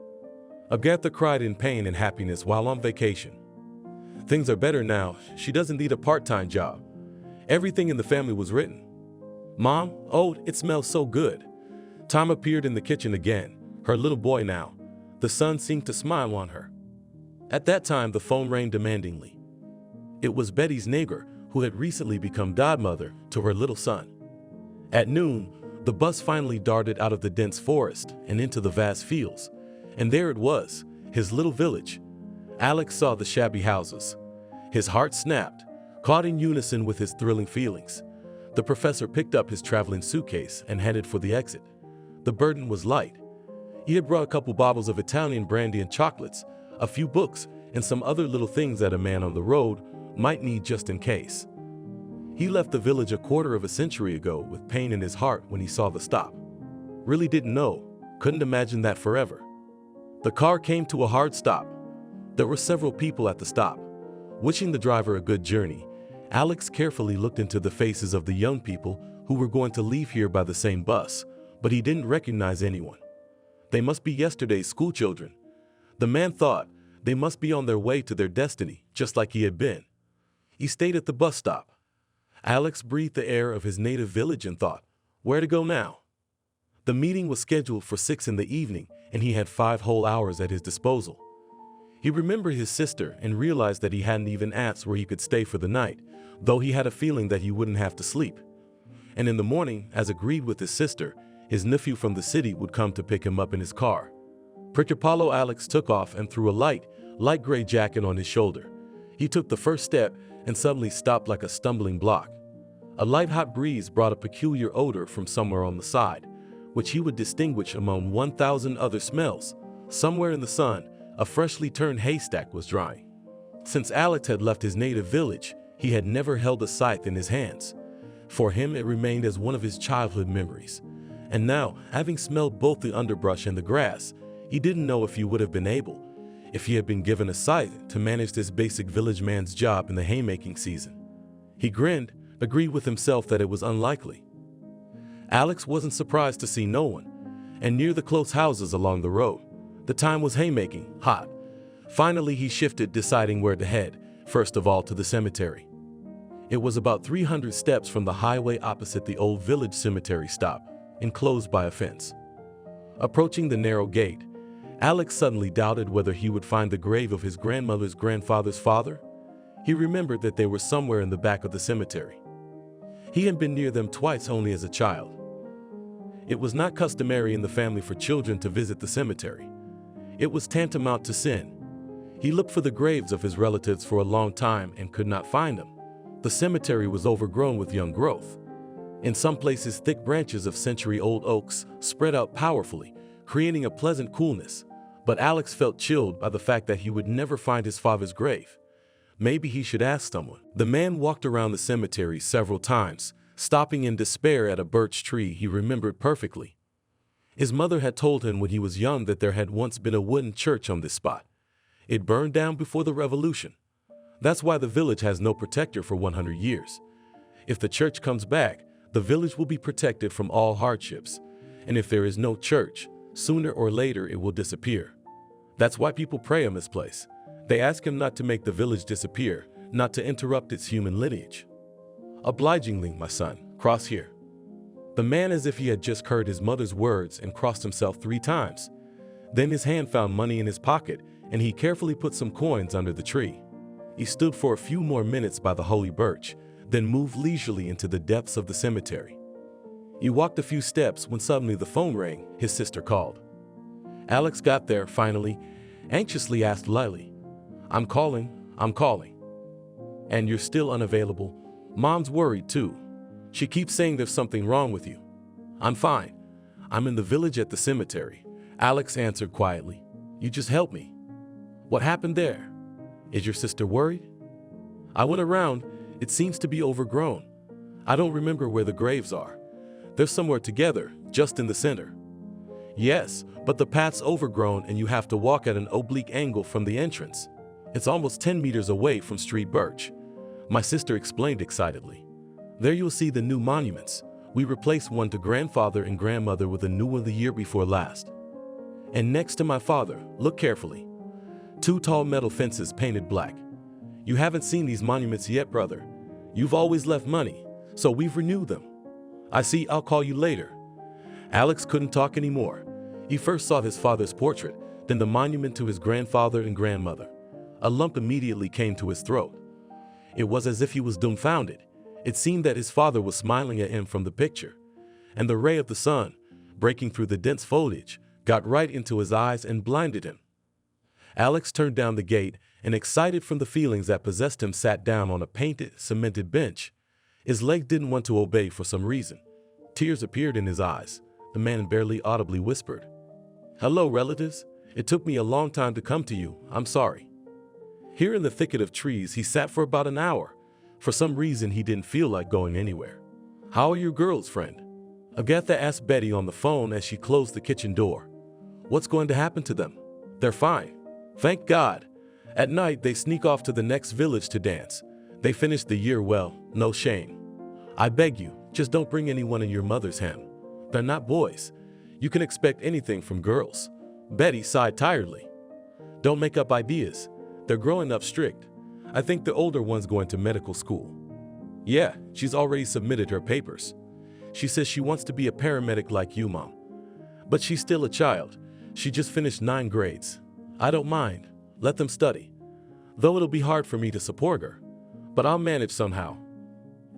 Agatha cried in pain and happiness while on vacation. Things are better now. She doesn't need a part-time job. Everything in the family was written. "Mom, oh, it smells so good." Tom appeared in the kitchen again, her little boy now. The son seemed to smile on her. At that time, the phone rang demandingly. It was Betty's neighbor, who had recently become godmother to her little son. At noon, the bus finally darted out of the dense forest and into the vast fields. And there it was, his little village. Alex saw the shabby houses. His heart snapped, caught in unison with his thrilling feelings. The professor picked up his traveling suitcase and headed for the exit. The burden was light. He had brought a couple bottles of Italian brandy and chocolates, a few books, and some other little things that a man on the road might need just in case. He left the village a quarter of a century ago with pain in his heart when he saw the stop. Really didn't know, couldn't imagine that forever. The car came to a hard stop. There were several people at the stop. Wishing the driver a good journey, Alex carefully looked into the faces of the young people who were going to leave here by the same bus, but he didn't recognize anyone. They must be yesterday's schoolchildren. The man thought they must be on their way to their destiny, just like he had been. He stayed at the bus stop. Alex breathed the air of his native village and thought, where to go now? The meeting was scheduled for 6 in the evening, and he had 5 whole hours at his disposal. He remembered his sister and realized that he hadn't even asked where he could stay for the night, though he had a feeling that he wouldn't have to sleep. And in the morning, as agreed with his sister, his nephew from the city would come to pick him up in his car. Precapolo Alex took off and threw a light gray jacket on his shoulder. He took the first step and suddenly stopped like a stumbling block. A light hot breeze brought a peculiar odor from somewhere on the side, which he would distinguish among 1,000 other smells. Somewhere in the sun, a freshly turned haystack was drying. Since Alex had left his native village, he had never held a scythe in his hands. For him, it remained as one of his childhood memories. And now, having smelled both the underbrush and the grass, he didn't know if he would have been able, if he had been given a scythe, to manage this basic village man's job in the haymaking season. He grinned, agreed with himself that it was unlikely. Alex wasn't surprised to see no one, and near the close houses along the road. The time was haymaking, hot. Finally, he shifted, deciding where to head, first of all to the cemetery. It was about 300 steps from the highway opposite the old village cemetery stop, enclosed by a fence. Approaching the narrow gate, Alex suddenly doubted whether he would find the grave of his grandmother's grandfather's father. He remembered that they were somewhere in the back of the cemetery. He had been near them twice only as a child. It was not customary in the family for children to visit the cemetery. It was tantamount to sin. He looked for the graves of his relatives for a long time and could not find them. The cemetery was overgrown with young growth. In some places, thick branches of century-old oaks spread out powerfully, creating a pleasant coolness. But Alex felt chilled by the fact that he would never find his father's grave. Maybe he should ask someone. The man walked around the cemetery several times, stopping in despair at a birch tree he remembered perfectly. His mother had told him when he was young that there had once been a wooden church on this spot. It burned down before the Revolution. That's why the village has no protector for 100 years. If the church comes back, the village will be protected from all hardships. And if there is no church, sooner or later it will disappear. That's why people pray on this place. They ask him not to make the village disappear, not to interrupt its human lineage. Obligingly, my son, cross here. The man, as if he had just heard his mother's words, and crossed himself 3 times. Then his hand found money in his pocket, and he carefully put some coins under the tree. He stood for a few more minutes by the holy birch, then moved leisurely into the depths of the cemetery. He walked a few steps when suddenly the phone rang. His sister called. Alex got there finally, anxiously asked lightly, I'm calling. And you're still unavailable? Mom's worried too. She keeps saying there's something wrong with you. I'm fine. I'm in the village at the cemetery. Alex answered quietly. You just help me. What happened there? Is your sister worried? I went around. It seems to be overgrown. I don't remember where the graves are. They're somewhere together, just in the center. Yes, but the path's overgrown and you have to walk at an oblique angle from the entrance. It's almost 10 meters away from Street Birch. My sister explained excitedly. There you'll see the new monuments. We replaced one to grandfather and grandmother with a new one the year before last. And next to my father, look carefully. 2 tall metal fences painted black. You haven't seen these monuments yet, brother. You've always left money, so we've renewed them. I see, I'll call you later. Alex couldn't talk anymore. He first saw his father's portrait, then the monument to his grandfather and grandmother. A lump immediately came to his throat. It was as if he was dumbfounded. It seemed that his father was smiling at him from the picture, and the ray of the sun, breaking through the dense foliage, got right into his eyes and blinded him. Alex turned down the gate and, excited from the feelings that possessed him, sat down on a painted, cemented bench. His leg didn't want to obey for some reason. Tears appeared in his eyes. The man barely audibly whispered, Hello, relatives. It took me a long time to come to you. I'm sorry. Here in the thicket of trees, he sat for about an hour. For some reason, he didn't feel like going anywhere. How are your girls, friend? Agatha asked Betty on the phone as she closed the kitchen door. What's going to happen to them? They're fine. Thank God. At night, they sneak off to the next village to dance. They finish the year well, no shame. I beg you, just don't bring anyone in your mother's hem. They're not boys. You can expect anything from girls. Betty sighed tiredly. Don't make up ideas. They're growing up strict. I think the older one's going to medical school. Yeah, she's already submitted her papers. She says she wants to be a paramedic like you, Mom. But she's still a child. She just finished 9 grades. I don't mind. Let them study. Though it'll be hard for me to support her. But I'll manage somehow.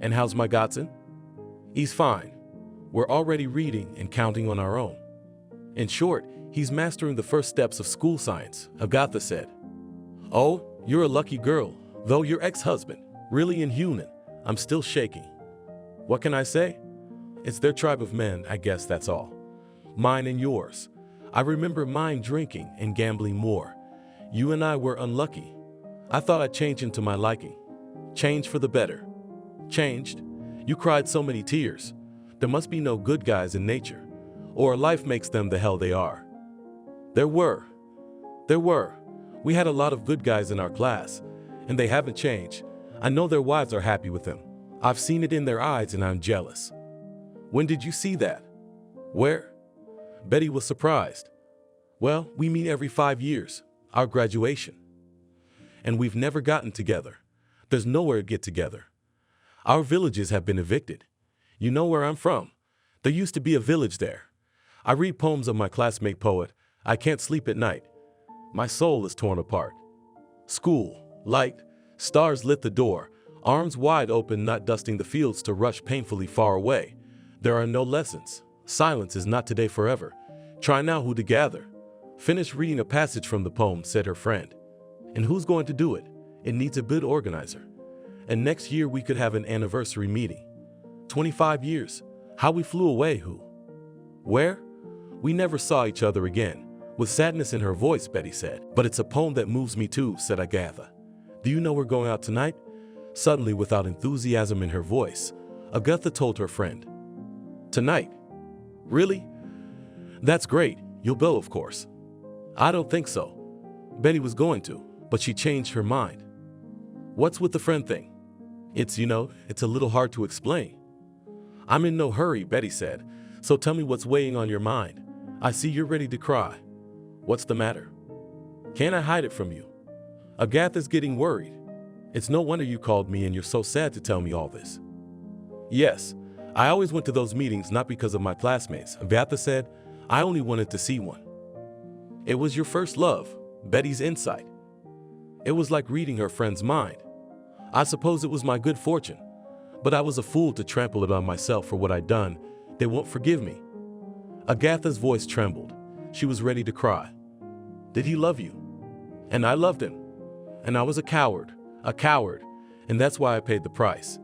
And how's my godson? He's fine. We're already reading and counting on our own. In short, he's mastering the first steps of school science, Agatha said. Oh, you're a lucky girl, though your ex-husband, really inhuman. I'm still shaking. What can I say? It's their tribe of men, I guess that's all. Mine and yours. I remember mine drinking and gambling more. You and I were unlucky. I thought I'd change into my liking. Change for the better. Changed? You cried so many tears. There must be no good guys in nature, or life makes them the hell they are. There were. We had a lot of good guys in our class, and they haven't changed. I know their wives are happy with them. I've seen it in their eyes and I'm jealous. When did you see that? Where? Betty was surprised. Well, we meet every 5 years, our graduation. And we've never gotten together. There's nowhere to get together. Our villages have been evicted. You know where I'm from. There used to be a village there. I read poems of my classmate poet. I can't sleep at night. My soul is torn apart. School, light, stars lit the door, arms wide open, not dusting the fields to rush painfully far away. There are no lessons. Silence is not today forever. Try now who to gather. Finish reading a passage from the poem, said her friend. And who's going to do it? It needs a good organizer. And next year we could have an anniversary meeting. 25 years. How we flew away, who? Where? We never saw each other again. With sadness in her voice, Betty said. But it's a poem that moves me too, said Agatha. Do you know we're going out tonight? Suddenly, without enthusiasm in her voice, Agatha told her friend. Tonight? Really? That's great. You'll go, of course. I don't think so. Betty was going to, but she changed her mind. What's with the friend thing? It's a little hard to explain. I'm in no hurry, Betty said, so tell me what's weighing on your mind. I see you're ready to cry. What's the matter? Can't I hide it from you? Agatha's getting worried. It's no wonder you called me and you're so sad to tell me all this. Yes, I always went to those meetings not because of my classmates, Agatha said. I only wanted to see one. It was your first love, Betty's insight. It was like reading her friend's mind. I suppose it was my good fortune, but I was a fool to trample it on myself for what I'd done. They won't forgive me. Agatha's voice trembled. She was ready to cry. Did he love you? And I loved him. And I was a coward, and that's why I paid the price.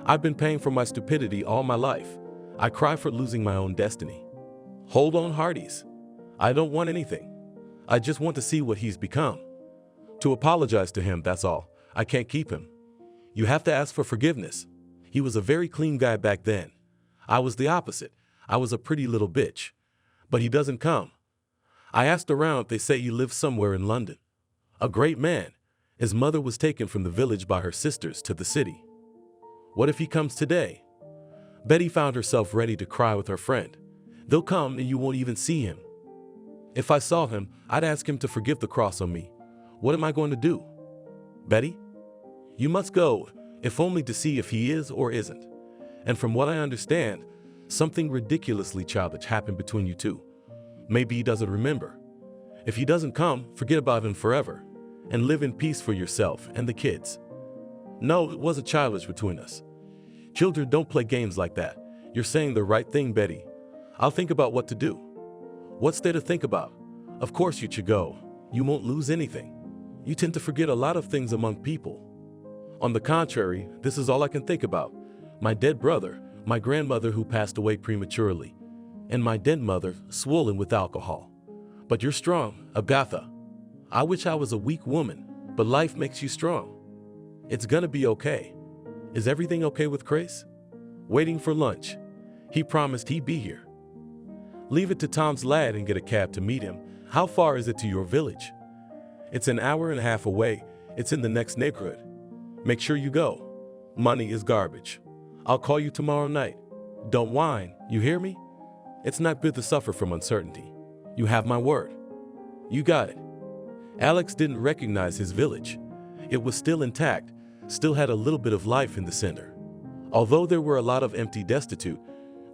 I've been paying for my stupidity all my life. I cry for losing my own destiny. Hold on, hearties. I don't want anything. I just want to see what he's become. To apologize to him, that's all. I can't keep him. You have to ask for forgiveness. He was a very clean guy back then. I was the opposite. I was a pretty little bitch. But he doesn't come. I asked around, they say he lives somewhere in London. A great man. His mother was taken from the village by her sisters to the city. What if he comes today? Betty found herself ready to cry with her friend. They'll come and you won't even see him. If I saw him, I'd ask him to forgive the cross on me. What am I going to do? Betty? You must go, if only to see if he is or isn't. And from what I understand, something ridiculously childish happened between you two. Maybe he doesn't remember. If he doesn't come, forget about him forever, and live in peace for yourself and the kids. No, it wasn't childish between us. Children don't play games like that. You're saying the right thing, Betty. I'll think about what to do. What's there to think about? Of course you should go. You won't lose anything. You tend to forget a lot of things among people. On the contrary, this is all I can think about. My dead brother, my grandmother who passed away prematurely, and my dead mother swollen with alcohol. But you're strong, Agatha. I wish I was a weak woman, but life makes you strong. It's gonna be okay. Is everything okay with Chris? Waiting for lunch. He promised he'd be here. Leave it to Tom's lad and get a cab to meet him. How far is it to your village? It's an hour and a half away. It's in the next neighborhood. Make sure you go. Money is garbage. I'll call you tomorrow night. Don't whine, you hear me? It's not good to suffer from uncertainty. You have my word. You got it. Alex didn't recognize his village. It was still intact, still had a little bit of life in the center. Although there were a lot of empty destitute,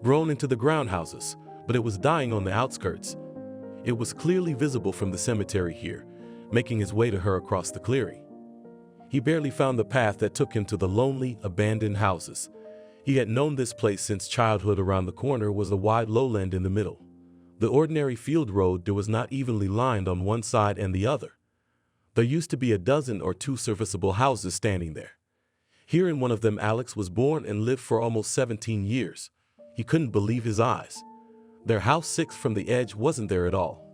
grown into the ground houses, but it was dying on the outskirts. It was clearly visible from the cemetery here, making his way to her across the clearing. He barely found the path that took him to the lonely, abandoned houses. He had known this place since childhood. Around the corner was a wide lowland in the middle. The ordinary field road was not evenly lined on one side and the other. There used to be a dozen or two serviceable houses standing there. Here in one of them Alex was born and lived for almost 17 years. He couldn't believe his eyes. Their house 6 from the edge wasn't there at all.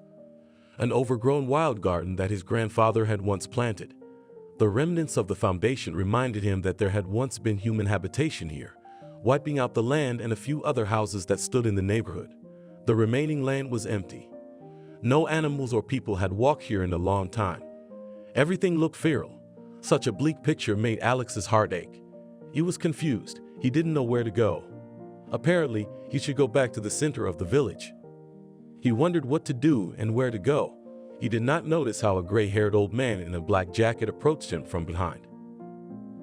An overgrown wild garden that his grandfather had once planted. The remnants of the foundation reminded him that there had once been human habitation here, wiping out the land and a few other houses that stood in the neighborhood. The remaining land was empty. No animals or people had walked here in a long time. Everything looked feral. Such a bleak picture made Alex's heart ache. He was confused. He didn't know where to go. Apparently, he should go back to the center of the village. He wondered what to do and where to go. He did not notice how a gray-haired old man in a black jacket approached him from behind.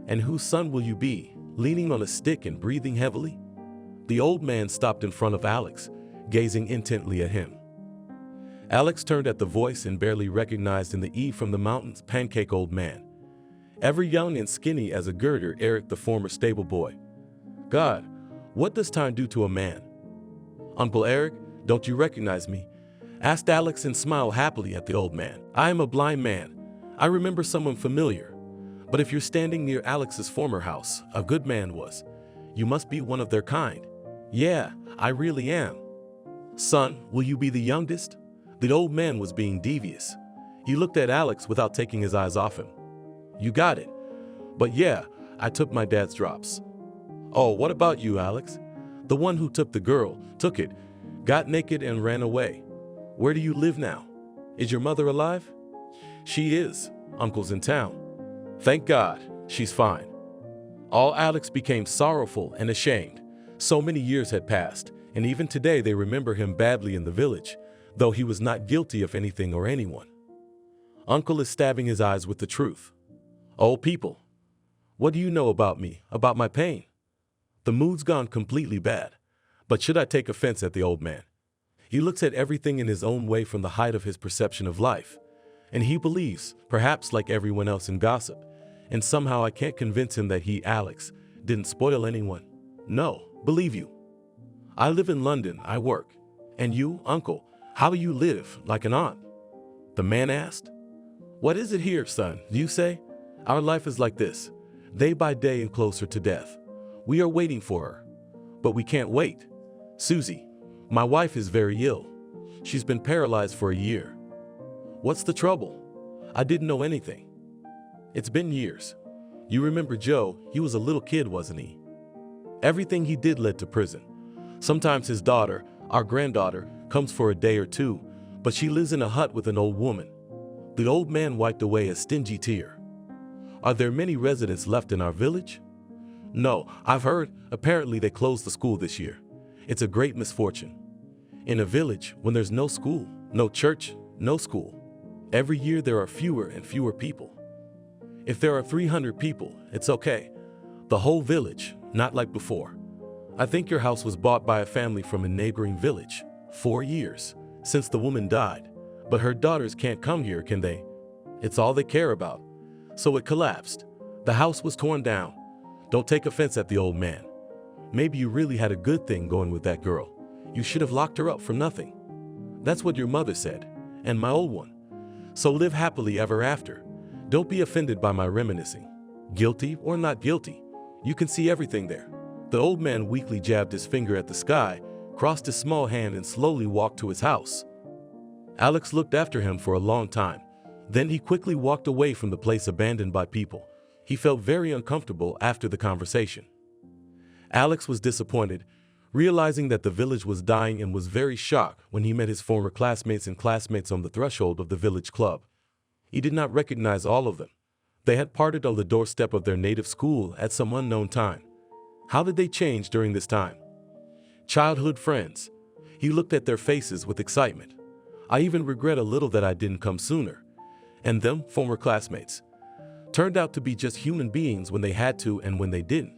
"And whose son will you be?" leaning on a stick and breathing heavily. The old man stopped in front of Alex, gazing intently at him. Alex turned at the voice and barely recognized in the E from the mountains pancake old man. Ever young and skinny as a girder, Eric, the former stable boy. God, what does time do to a man? Uncle Eric, don't you recognize me? Asked Alex and smiled happily at the old man. I am a blind man. I remember someone familiar. But if you're standing near Alex's former house, a good man was. You must be one of their kind." "Yeah, I really am." "Son, will you be the youngest?" The old man was being devious. He looked at Alex without taking his eyes off him. "You got it. But yeah, I took my dad's drops." "Oh, what about you, Alex?" "The one who took the girl, took it, got naked and ran away." "Where do you live now? Is your mother alive?" "She is. Uncle's in town." "Thank God, she's fine." All Alex became sorrowful and ashamed. So many years had passed, and even today they remember him badly in the village, though he was not guilty of anything or anyone. Uncle is stabbing his eyes with the truth. "Oh, people, what do you know about me, about my pain?" The mood's gone completely bad. But should I take offense at the old man? He looks at everything in his own way from the height of his perception of life. And he believes, perhaps like everyone else in gossip, and somehow I can't convince him that he, Alex, didn't spoil anyone. No, believe you. I live in London, I work. And you, uncle, how do you live, like an aunt? The man asked. "What is it here, son, do you say? Our life is like this, day by day and closer to death. We are waiting for her. But we can't wait. Susie, my wife is very ill. She's been paralyzed for a year." "What's the trouble?" "I didn't know anything. It's been years. You remember Joe, he was a little kid, wasn't he? Everything he did led to prison. Sometimes his daughter, our granddaughter, comes for a day or two, but she lives in a hut with an old woman." The old man wiped away a stingy tear. "Are there many residents left in our village?" "No, I've heard, apparently they closed the school this year. It's a great misfortune. In a village, when there's no school, no church, no school, every year there are fewer and fewer people. If there are 300 people, it's okay. The whole village, not like before. I think your house was bought by a family from a neighboring village. 4 years, since the woman died. But her daughters can't come here, can they? It's all they care about. So it collapsed. The house was torn down. Don't take offense at the old man. Maybe you really had a good thing going with that girl. You should have locked her up for nothing. That's what your mother said, and my old one. So live happily ever after. Don't be offended by my reminiscing. Guilty or not guilty, you can see everything there." The old man weakly jabbed his finger at the sky, crossed his small hand and slowly walked to his house. Alex looked after him for a long time. Then he quickly walked away from the place abandoned by people. He felt very uncomfortable after the conversation. Alex was disappointed, realizing that the village was dying, and was very shocked when he met his former classmates and classmates on the threshold of the village club. He did not recognize all of them. They had parted on the doorstep of their native school at some unknown time. How did they change during this time? Childhood friends. He looked at their faces with excitement. I even regret a little that I didn't come sooner. And them, former classmates, turned out to be just human beings when they had to and when they didn't.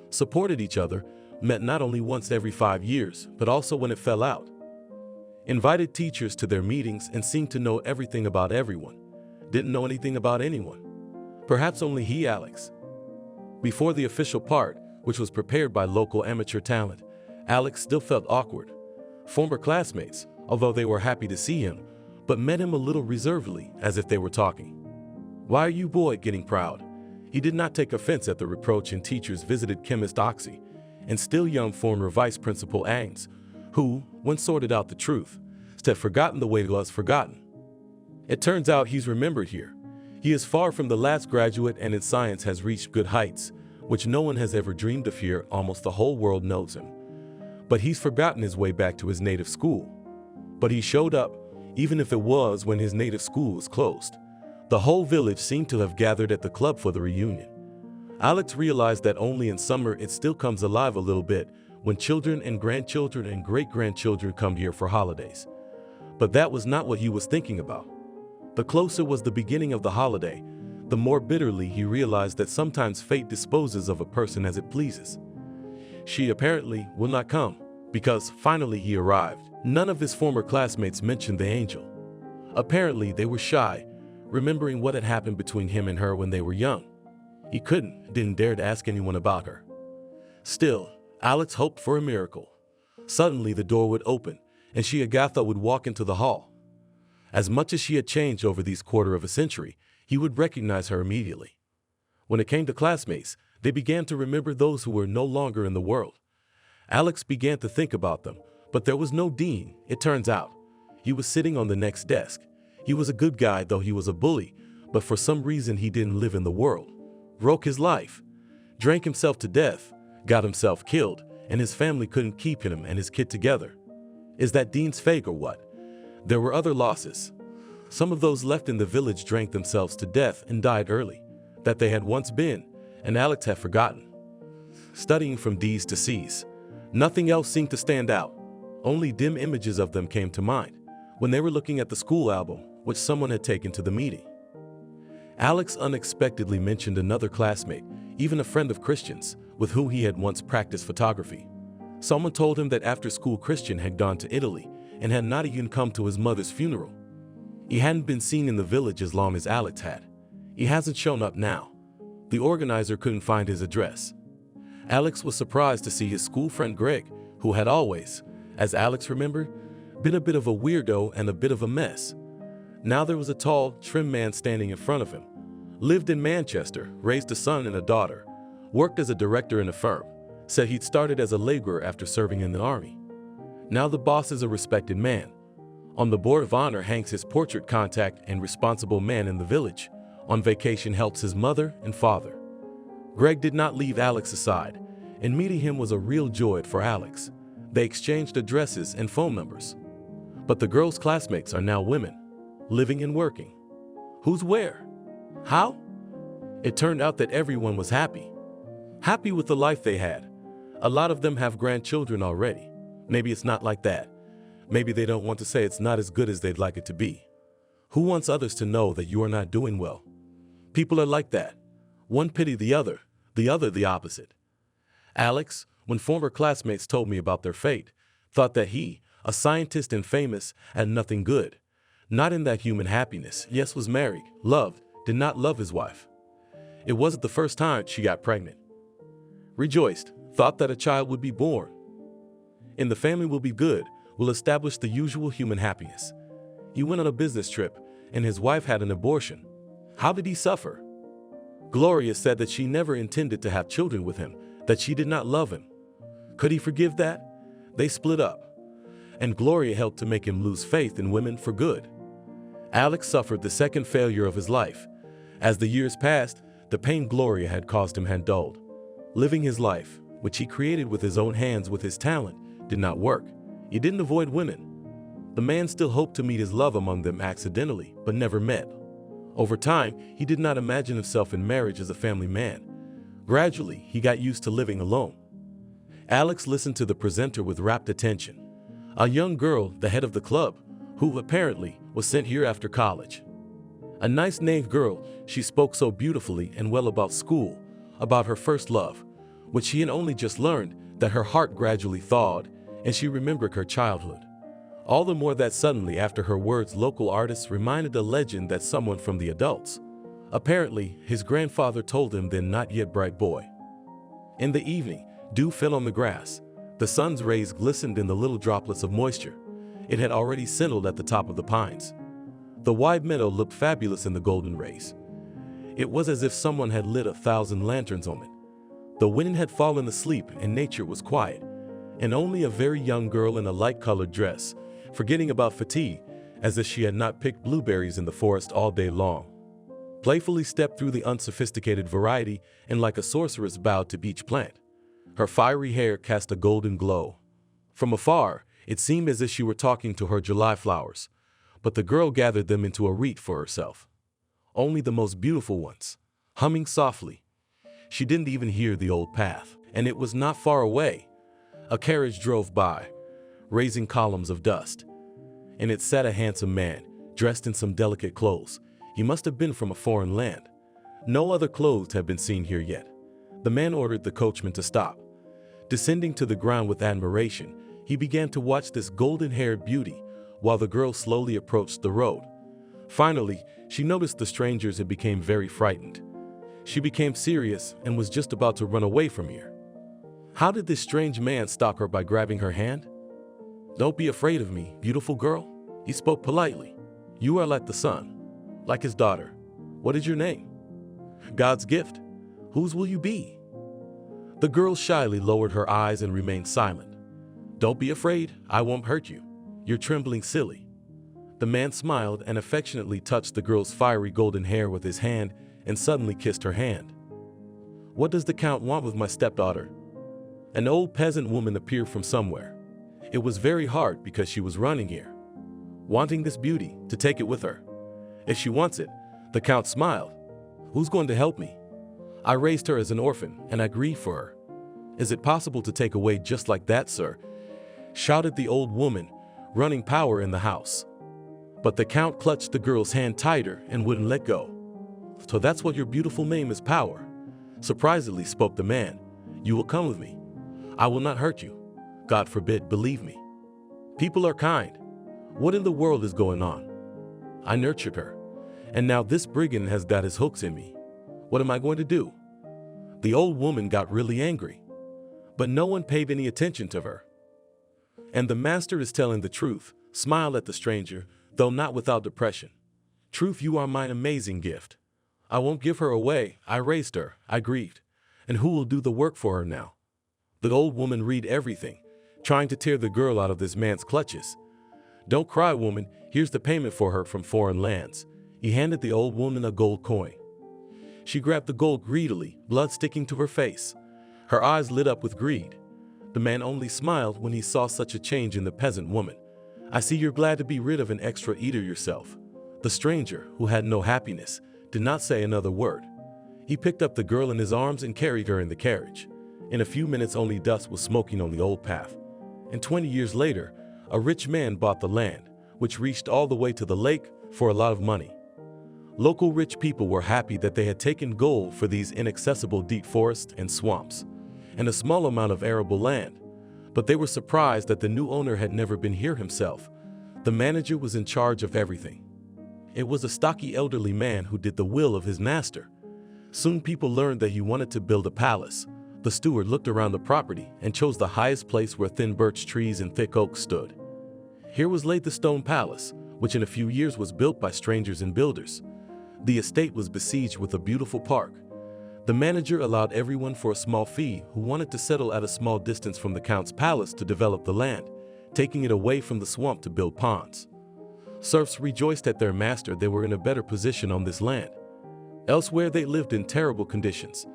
Supported each other, met not only once every 5 years, but also when it fell out. Invited teachers to their meetings and seemed to know everything about everyone. Didn't know anything about anyone. Perhaps only he, Alex. Before the official part, which was prepared by local amateur talent, Alex still felt awkward. Former classmates, although they were happy to see him, but met him a little reservedly, as if they were talking. "Why are you boy getting proud?" He did not take offense at the reproach, and teachers visited chemist Oxy and still young former vice principal Ains, who, when sorted out the truth, had forgotten the way it was forgotten. It turns out he's remembered here. He is far from the last graduate and in science has reached good heights, which no one has ever dreamed of here. Almost the whole world knows him. But he's forgotten his way back to his native school. But he showed up, even if it was when his native school was closed. The whole village seemed to have gathered at the club for the reunion. Alex realized that only in summer it still comes alive a little bit, when children and grandchildren and great-grandchildren come here for holidays. But that was not what he was thinking about. The closer was the beginning of the holiday, the more bitterly he realized that sometimes fate disposes of a person as it pleases. She apparently will not come, because finally he arrived. None of his former classmates mentioned the angel. Apparently they were shy, remembering what had happened between him and her when they were young. He didn't dare to ask anyone about her. Still, Alex hoped for a miracle. Suddenly the door would open, and she, Agatha, would walk into the hall. As much as she had changed over these quarter of a century, he would recognize her immediately. When it came to classmates, They began to remember those who were no longer in the world. Alex began to think about them, but there was no dean, it turns out. He was sitting on the next desk. He was a good guy, though he was a bully, but for some reason he didn't live in the world. Broke his life, drank himself to death, got himself killed, and his family couldn't keep him and his kid together. Is that dean's fake or what? There were other losses. Some of those left in the village drank themselves to death and died early, that they had once been, and Alex had forgotten. Studying from D's to C's, nothing else seemed to stand out. Only dim images of them came to mind when they were looking at the school album, which someone had taken to the meeting. Alex unexpectedly mentioned another classmate, even a friend of Christian's, with whom he had once practiced photography. Someone told him that after school Christian had gone to Italy and had not even come to his mother's funeral. He hadn't been seen in the village as long as Alex had. He hasn't shown up now. The organizer couldn't find his address. Alex was surprised to see his school friend Greg, who had always, as Alex remembered, been a bit of a weirdo and a bit of a mess. Now there was a tall, trim man standing in front of him. Lived in Manchester, raised a son and a daughter, worked as a director in a firm, said he'd started as a laborer after serving in the army. Now the boss is a respected man. On the board of honor hangs his portrait, contact and responsible man in the village. On vacation helps his mother and father. Greg did not leave Alex aside, and meeting him was a real joy for Alex. They exchanged addresses and phone numbers. But the girls' classmates are now women, living and working. Who's where? How? It turned out that everyone was happy. Happy with the life they had. A lot of them have grandchildren already. Maybe it's not like that. Maybe they don't want to say it's not as good as they'd like it to be. Who wants others to know that you are not doing well? People are like that. One pity the other the opposite. Alex, when former classmates told me about their fate, thought that he, a scientist and famous, had nothing good. Not in that human happiness. Yes, was married, loved, did not love his wife. It wasn't the first time she got pregnant. Rejoiced, thought that a child would be born. And the family will be good, will establish the usual human happiness. He went on a business trip, and his wife had an abortion. How did he suffer? Gloria said that she never intended to have children with him, that she did not love him. Could he forgive that? They split up, and Gloria helped to make him lose faith in women for good. Alex suffered the second failure of his life. As the years passed, the pain Gloria had caused him had dulled. Living his life, which he created with his own hands with his talent, did not work. He didn't avoid women. The man still hoped to meet his love among them accidentally, but never met. Over time, he did not imagine himself in marriage as a family man. Gradually, he got used to living alone. Alex listened to the presenter with rapt attention. A young girl, the head of the club, who apparently was sent here after college. A nice named girl, she spoke so beautifully and well about school, about her first love, which she had only just learned, that her heart gradually thawed, and she remembered her childhood. All the more that suddenly after her words local artists reminded a legend that someone from the adults. Apparently, his grandfather told him then not yet bright boy. In the evening, dew fell on the grass. The sun's rays glistened in the little droplets of moisture. It had already settled at the top of the pines. The wide meadow looked fabulous in the golden rays. It was as if someone had lit 1,000 lanterns on it. The wind had fallen asleep and nature was quiet, and only a very young girl in a light-colored dress, forgetting about fatigue, as if she had not picked blueberries in the forest all day long, playfully stepped through the unsophisticated variety and like a sorceress bowed to each plant. Her fiery hair cast a golden glow. From afar, it seemed as if she were talking to her July flowers, but the girl gathered them into a wreath for herself. Only the most beautiful ones, humming softly. She didn't even hear the old path, and it was not far away. A carriage drove by, raising columns of dust. In it sat a handsome man, dressed in some delicate clothes. He must have been from a foreign land. No other clothes had been seen here yet. The man ordered the coachman to stop. Descending to the ground with admiration, he began to watch this golden-haired beauty while the girl slowly approached the road. Finally, she noticed the strangers and became very frightened. She became serious and was just about to run away from here. How did this strange man stalk her by grabbing her hand? "Don't be afraid of me, beautiful girl," he spoke politely. "You are like the sun, like his daughter. What is your name?" "God's gift." "Whose will you be?" The girl shyly lowered her eyes and remained silent. "Don't be afraid, I won't hurt you. You're trembling silly." The man smiled and affectionately touched the girl's fiery golden hair with his hand and suddenly kissed her hand. "What does the Count want with my stepdaughter?" An old peasant woman appeared from somewhere. It was very hard because she was running here, wanting this beauty to take it with her. "If she wants it," the Count smiled. "Who's going to help me? I raised her as an orphan and I grieve for her." "Is it possible to take away just like that, sir?" shouted the old woman, running power in the house. But the Count clutched the girl's hand tighter and wouldn't let go. "So that's what your beautiful name is, Power?" surprisingly spoke the man. "You will come with me. I will not hurt you. God forbid, believe me. People are kind. What in the world is going on? I nurtured her, and now this brigand has got his hooks in me. What am I going to do?" The old woman got really angry, but no one paid any attention to her. "And the master is telling the truth," smiled at the stranger, though not without depression. "Truth, you are mine amazing gift. I won't give her away. I raised her. I grieved. And who will do the work for her now?" The old woman read everything, trying to tear the girl out of this man's clutches. "Don't cry, woman. Here's the payment for her from foreign lands." He handed the old woman a gold coin. She grabbed the gold greedily, blood sticking to her face. Her eyes lit up with greed. The man only smiled when he saw such a change in the peasant woman. "I see you're glad to be rid of an extra eater yourself." The stranger, who had no happiness, did not say another word. He picked up the girl in his arms and carried her in the carriage. In a few minutes only dust was smoking on the old path. And 20 years later, a rich man bought the land, which reached all the way to the lake, for a lot of money. Local rich people were happy that they had taken gold for these inaccessible deep forests and swamps, and a small amount of arable land. But they were surprised that the new owner had never been here himself. The manager was in charge of everything. It was a stocky elderly man who did the will of his master. Soon people learned that he wanted to build a palace. The steward looked around the property and chose the highest place where thin birch trees and thick oaks stood. Here was laid the stone palace, which in a few years was built by strangers and builders. The estate was besieged with a beautiful park. The manager allowed everyone for a small fee who wanted to settle at a small distance from the Count's palace to develop the land, taking it away from the swamp to build ponds. Serfs rejoiced at their master. They were in a better position on this land. Elsewhere they lived in terrible conditions.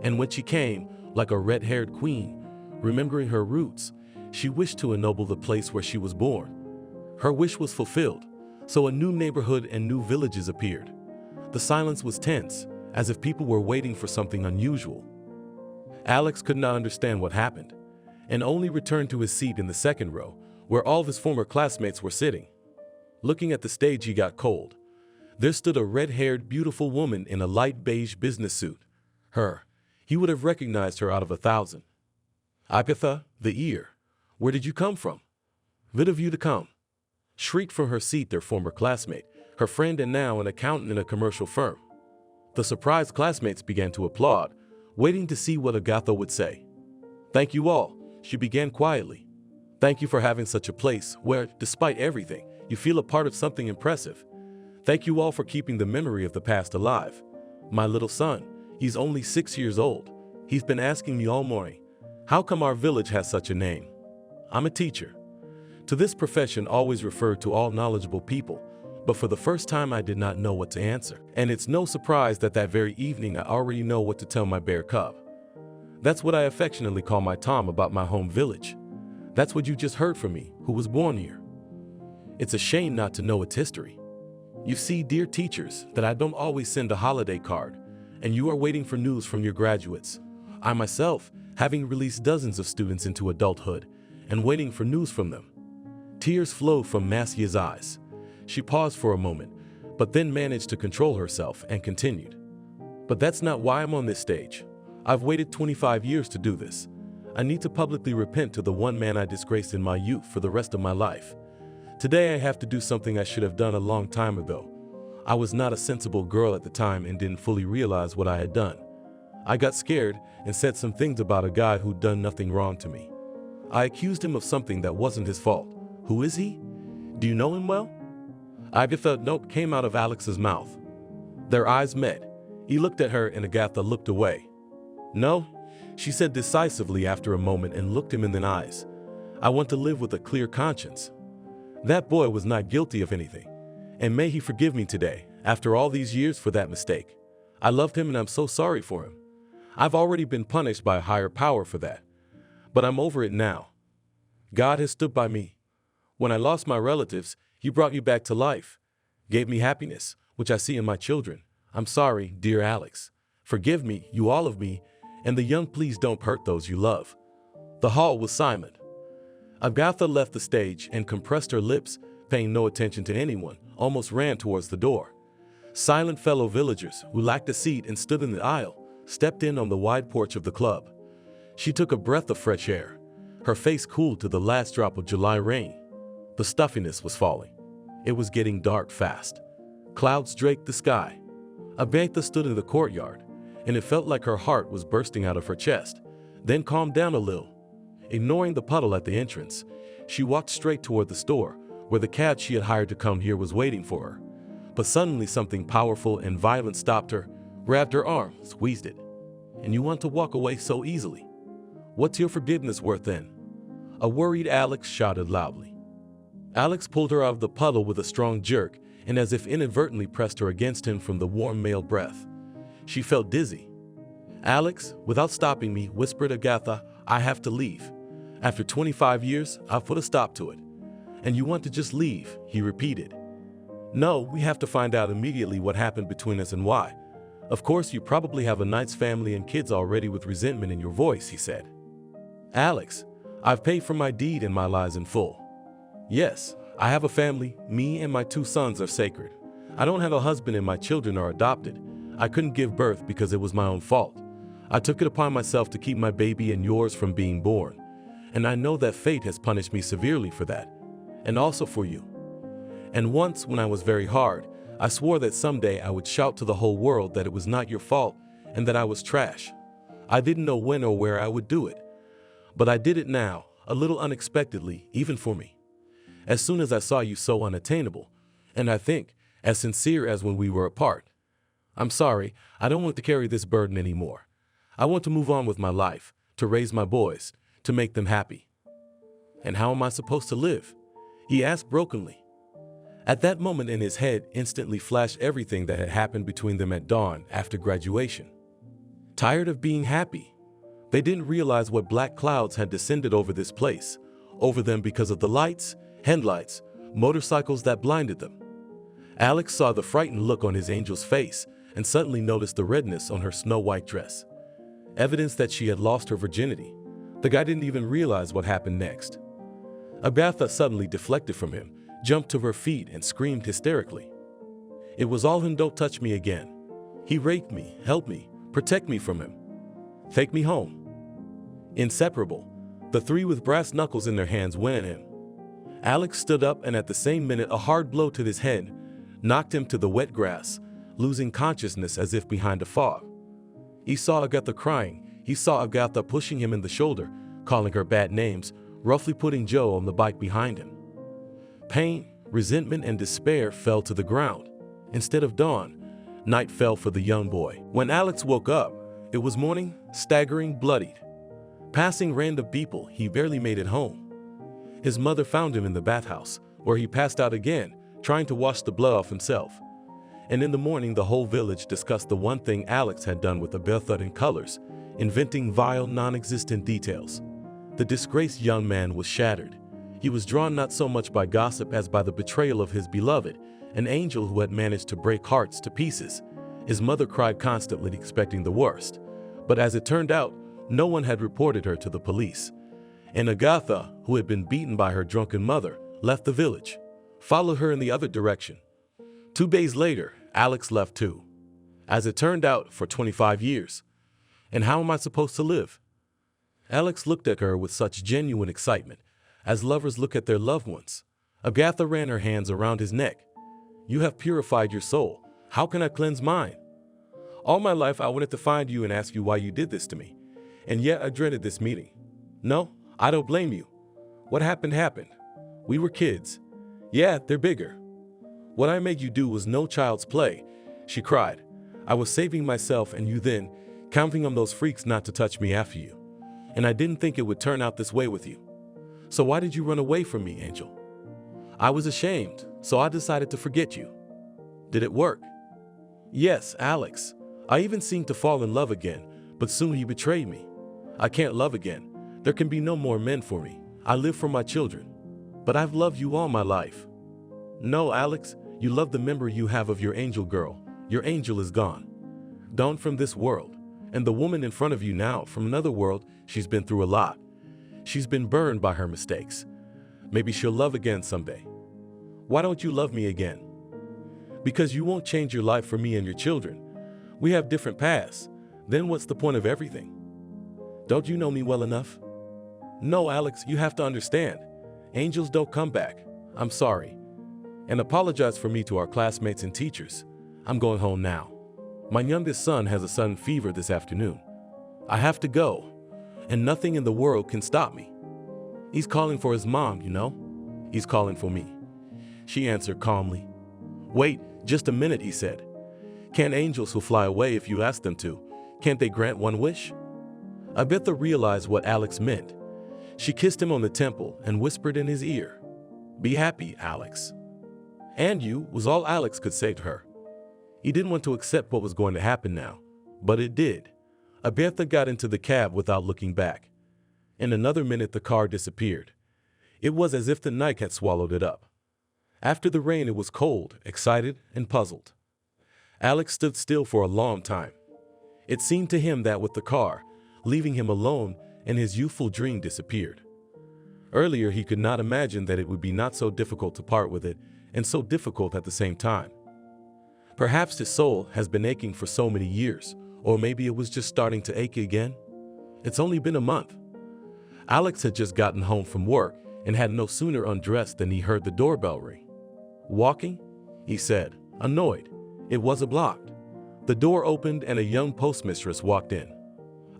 And when she came, like a red-haired queen, remembering her roots, she wished to ennoble the place where she was born. Her wish was fulfilled, so a new neighborhood and new villages appeared. The silence was tense, as if people were waiting for something unusual. Alex could not understand what happened, and only returned to his seat in the second row, where all of his former classmates were sitting. Looking at the stage, he got cold. There stood a red-haired, beautiful woman in a light beige business suit. He would have recognized her out of 1,000. "Agatha, the ear, where did you come from? Vid of you to come," shrieked from her seat their former classmate, her friend and now an accountant in a commercial firm. The surprised classmates began to applaud, waiting to see what Agatha would say. "Thank you all," she began quietly. "Thank you for having such a place where, despite everything, you feel a part of something impressive. Thank you all for keeping the memory of the past alive. My little son, he's only 6 years old. He's been asking me all morning, how come our village has such a name? I'm a teacher. To this profession always referred to all knowledgeable people, but for the first time I did not know what to answer. And it's no surprise that very evening I already know what to tell my bear cub. That's what I affectionately call my Tom about my home village. That's what you just heard from me, who was born here. It's a shame not to know its history. You see, dear teachers, that I don't always send a holiday card, and you are waiting for news from your graduates. I myself, having released dozens of students into adulthood, and waiting for news from them." Tears flowed from Massia's eyes. She paused for a moment, but then managed to control herself and continued. "But that's not why I'm on this stage. I've waited 25 years to do this. I need to publicly repent to the one man I disgraced in my youth for the rest of my life. Today I have to do something I should have done a long time ago. I was not a sensible girl at the time and didn't fully realize what I had done. I got scared and said some things about a guy who'd done nothing wrong to me. I accused him of something that wasn't his fault. Who is he? Do you know him well?" Agatha note came out of Alex's mouth. Their eyes met. He looked at her and Agatha looked away. "No," she said decisively after a moment and looked him in the eyes. "I want to live with a clear conscience. That boy was not guilty of anything, and may he forgive me today, after all these years, for that mistake. I loved him and I'm so sorry for him. I've already been punished by a higher power for that, but I'm over it now. God has stood by me. When I lost my relatives, He brought you back to life, gave me happiness, which I see in my children. I'm sorry, dear Alex. Forgive me, you all of me, and the young, please don't hurt those you love." The hall was silent. Agatha left the stage and compressed her lips, paying no attention to anyone, almost ran towards the door. Silent fellow villagers, who lacked a seat and stood in the aisle, stepped in on the wide porch of the club. She took a breath of fresh air. Her face cooled to the last drop of July rain. The stuffiness was falling. It was getting dark fast. Clouds draped the sky. Agatha stood in the courtyard, and it felt like her heart was bursting out of her chest, then calmed down a little. Ignoring the puddle at the entrance, she walked straight toward the store, where the cab she had hired to come here was waiting for her. But suddenly something powerful and violent stopped her, grabbed her arm, squeezed it. "And you want to walk away so easily? What's your forgiveness worth then?" A worried Alex shouted loudly. Alex pulled her out of the puddle with a strong jerk, and as if inadvertently pressed her against him from the warm male breath. She felt dizzy. "Alex, without stopping me," whispered Agatha, "I have to leave. After 25 years, I've put a stop to it." "And you want to just leave?" he repeated. "No, we have to find out immediately what happened between us and why. Of course, you probably have a nice family and kids already," with resentment in your voice, he said. "Alex, I've paid for my deed and my lies in full. Yes, I have a family. Me and my 2 sons are sacred. I don't have a husband and my children are adopted. I couldn't give birth because it was my own fault. I took it upon myself to keep my baby and yours from being born. And I know that fate has punished me severely for that. And also for you. And once, when I was very hard, I swore that someday I would shout to the whole world that it was not your fault and that I was trash. I didn't know when or where I would do it. But I did it now, a little unexpectedly, even for me. As soon as I saw you so unattainable, and I think, as sincere as when we were apart. I'm sorry, I don't want to carry this burden anymore. I want to move on with my life, to raise my boys, to make them happy." "And how am I supposed to live?" he asked brokenly. At that moment in his head instantly flashed everything that had happened between them at dawn after graduation. Tired of being happy. They didn't realize what black clouds had descended over this place, over them because of the lights, headlights, motorcycles that blinded them. Alex saw the frightened look on his angel's face and suddenly noticed the redness on her snow-white dress. Evidence that she had lost her virginity. The guy didn't even realize what happened next. Agatha suddenly deflected from him, jumped to her feet and screamed hysterically. It was all him. "Don't touch me again. He raped me, help me, protect me from him. Take me home." Inseparable, the three with brass knuckles in their hands went at him. Alex stood up and at the same minute a hard blow to his head knocked him to the wet grass, losing consciousness as if behind a fog. He saw Agatha crying. He saw Agatha pushing him in the shoulder, calling her bad names, roughly putting Joe on the bike behind him. Pain, resentment, and despair fell to the ground. Instead of dawn, night fell for the young boy. When Alex woke up, it was morning, staggering, bloodied. Passing random people, he barely made it home. His mother found him in the bathhouse, where he passed out again, trying to wash the blood off himself. And in the morning, the whole village discussed the one thing Alex had done with Agatha in colors, inventing vile, non-existent details. The disgraced young man was shattered. He was drawn not so much by gossip as by the betrayal of his beloved, an angel who had managed to break hearts to pieces. His mother cried constantly, expecting the worst. But as it turned out, no one had reported her to the police. And Agatha, who had been beaten by her drunken mother, left the village, followed her in the other direction. 2 days later, Alex left too. As it turned out, for 25 years. And how am I supposed to live? Alex looked at her with such genuine excitement, as lovers look at their loved ones. Agatha ran her hands around his neck. "You have purified your soul. How can I cleanse mine? All my life I wanted to find you and ask you why you did this to me. And yet I dreaded this meeting. No, I don't blame you. What happened happened. We were kids. Yeah, they're bigger. What I made you do was no child's play," she cried. "I was saving myself and you then counting on those freaks not to touch me after you. And I didn't think it would turn out this way with you. So why did you run away from me, Angel? I was ashamed, so I decided to forget you. Did it work? Yes, Alex. I even seemed to fall in love again, but soon he betrayed me. I can't love again. There can be no more men for me. I live for my children. But I've loved you all my life. No, Alex, you love the memory you have of your angel girl. Your angel is gone. Gone from this world. And the woman in front of you now, from another world, she's been through a lot. She's been burned by her mistakes. Maybe she'll love again someday. Why don't you love me again? Because you won't change your life for me and your children. We have different paths. Then what's the point of everything? Don't you know me well enough? No, Alex, you have to understand. Angels don't come back. I'm sorry. And apologize for me to our classmates and teachers. I'm going home now. My youngest son has a sudden fever this afternoon. I have to go, and nothing in the world can stop me. He's calling for his mom, you know? He's calling for me. She answered calmly. Wait, just a minute, he said. Can't angels who fly away if you ask them to? Can't they grant one wish? Agatha realized what Alex meant. She kissed him on the temple and whispered in his ear, Be happy, Alex. And you was all Alex could say to her. He didn't want to accept what was going to happen now, but it did. Agatha got into the cab without looking back. In another minute, the car disappeared. It was as if the night had swallowed it up. After the rain, it was cold, excited, and puzzled. Alex stood still for a long time. It seemed to him that with the car, leaving him alone, and his youthful dream disappeared. Earlier, he could not imagine that it would be not so difficult to part with it, and so difficult at the same time. Perhaps his soul has been aching for so many years, or maybe it was just starting to ache again. It's only been a month. Alex had just gotten home from work and had no sooner undressed than he heard the doorbell ring. Walking? He said, annoyed. It wasn't blocked. The door opened and a young postmistress walked in.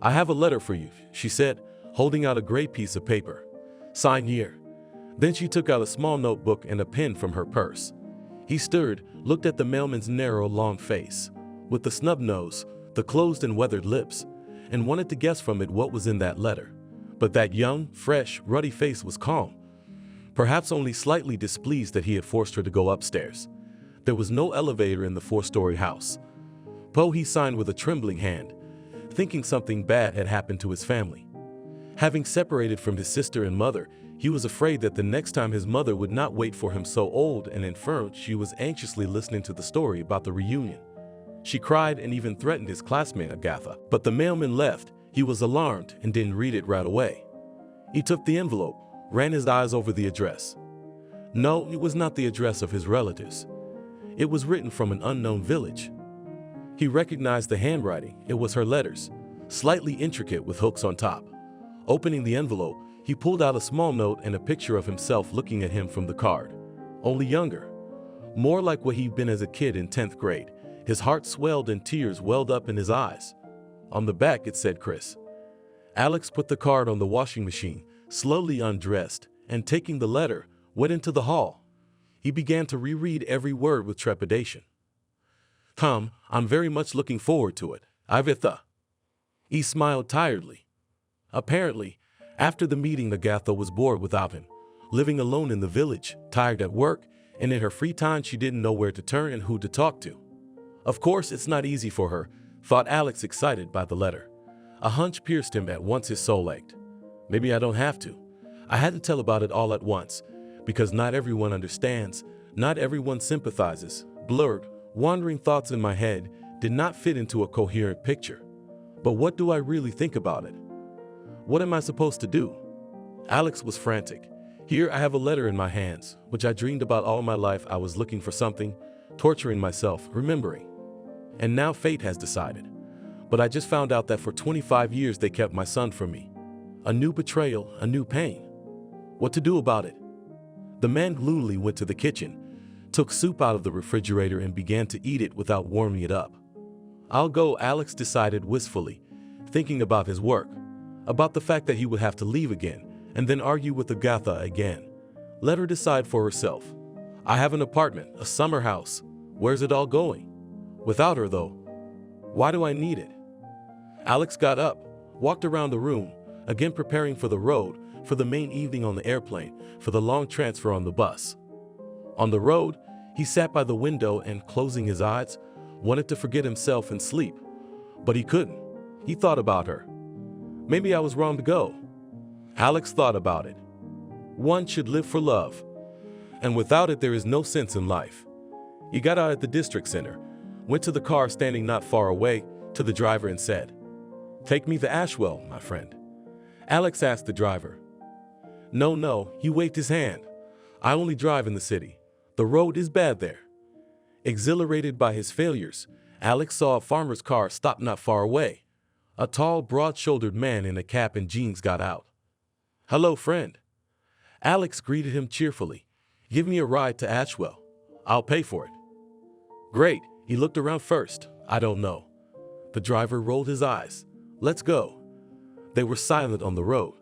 I have a letter for you, she said, holding out a gray piece of paper. Sign here. Then she took out a small notebook and a pen from her purse. He stirred, looked at the mailman's narrow, long face, with the snub nose, the closed and weathered lips, and wanted to guess from it what was in that letter. But that young, fresh, ruddy face was calm, perhaps only slightly displeased that he had forced her to go upstairs. There was no elevator in the 4-story house. Poe he signed with a trembling hand, thinking something bad had happened to his family. Having separated from his sister and mother, he was afraid that the next time his mother would not wait for him so old and infirm. She was anxiously listening to the story about the reunion. She cried and even threatened his classmate Agatha, but the mailman left. He was alarmed and didn't read it right away. He took the envelope, ran his eyes over the address. No, it was not the address of his relatives. It was written from an unknown village. He recognized the handwriting. It was her letters, slightly intricate with hooks on top. Opening the envelope, he pulled out a small note and a picture of himself looking at him from the card. Only younger. More like what he'd been as a kid in 10th grade. His heart swelled and tears welled up in his eyes. On the back it said Chris. Alex put the card on the washing machine, slowly undressed, and taking the letter, went into the hall. He began to reread every word with trepidation. Come, I'm very much looking forward to it, Agatha. He smiled tiredly. Apparently, after the meeting, Agatha was bored without him, living alone in the village, tired at work, and in her free time she didn't know where to turn and who to talk to. Of course, it's not easy for her, thought Alex, excited by the letter. A hunch pierced him at once. His soul ached. Maybe I don't have to. I had to tell about it all at once, because not everyone understands, not everyone sympathizes. Blurred, wandering thoughts in my head did not fit into a coherent picture. But what do I really think about it? What am I supposed to do? Alex was frantic. Here I have a letter in my hands, which I dreamed about all my life. I was looking for something, torturing myself, remembering. And now fate has decided. But I just found out that for 25 years they kept my son from me. A new betrayal, a new pain. What to do about it? The man gloomily went to the kitchen, took soup out of the refrigerator and began to eat it without warming it up. I'll go, Alex decided wistfully, thinking about his work, about the fact that he would have to leave again, and then argue with Agatha again. Let her decide for herself. I have an apartment, a summer house. Where's it all going? Without her, though, why do I need it? Alex got up, walked around the room, again preparing for the road, for the main evening on the airplane, for the long transfer on the bus. On the road, he sat by the window and, closing his eyes, wanted to forget himself and sleep. But he couldn't. He thought about her. Maybe I was wrong to go. Alex thought about it. One should live for love, and without it there is no sense in life. He got out at the district center, went to the car standing not far away, to the driver and said, "Take me to Ashwell, my friend." Alex asked the driver. No, he waved his hand. "I only drive in the city. The road is bad there." Exhilarated by his failures, Alex saw a farmer's car stop not far away. A tall, broad-shouldered man in a cap and jeans got out. "Hello, friend." Alex greeted him cheerfully. "Give me a ride to Ashwell. I'll pay for it." "Great." He looked around first. "I don't know." The driver rolled his eyes. "Let's go." They were silent on the road.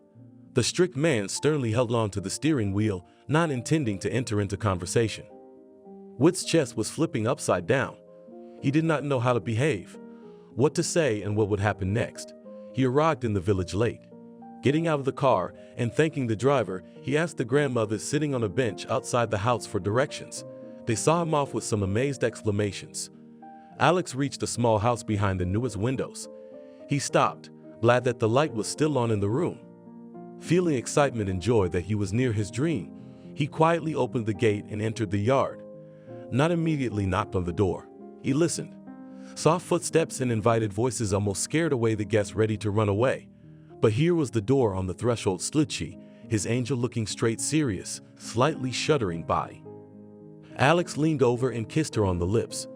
The strict man sternly held on to the steering wheel, not intending to enter into conversation. Whit's chest was flipping upside down. He did not know how to behave, what to say and what would happen next. He arrived in the village late. Getting out of the car and thanking the driver, he asked the grandmother sitting on a bench outside the house for directions. They saw him off with some amazed exclamations. Alex reached a small house behind the newest windows. He stopped, glad that the light was still on in the room. Feeling excitement and joy that he was near his dream, he quietly opened the gate and entered the yard. Not immediately knocked on the door. He listened. Soft footsteps and invited voices almost scared away the guests ready to run away. But here was the door. On the threshold stood she, his angel looking straight serious, slightly shuddering by. Alex leaned over and kissed her on the lips.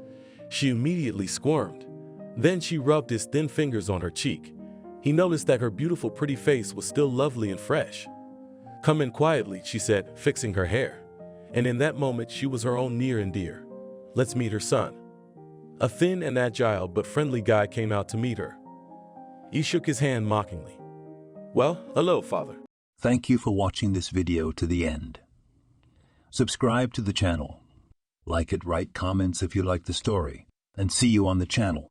She immediately squirmed. Then she rubbed his thin fingers on her cheek. He noticed that her beautiful pretty face was still lovely and fresh. "Come in quietly," she said, fixing her hair. And in that moment she was her own near and dear. "Let's meet her son." A thin and agile but friendly guy came out to meet her. He shook his hand mockingly. "Well, hello, father." Thank you for watching this video to the end. Subscribe to the channel. Like it, write comments if you like the story, and see you on the channel.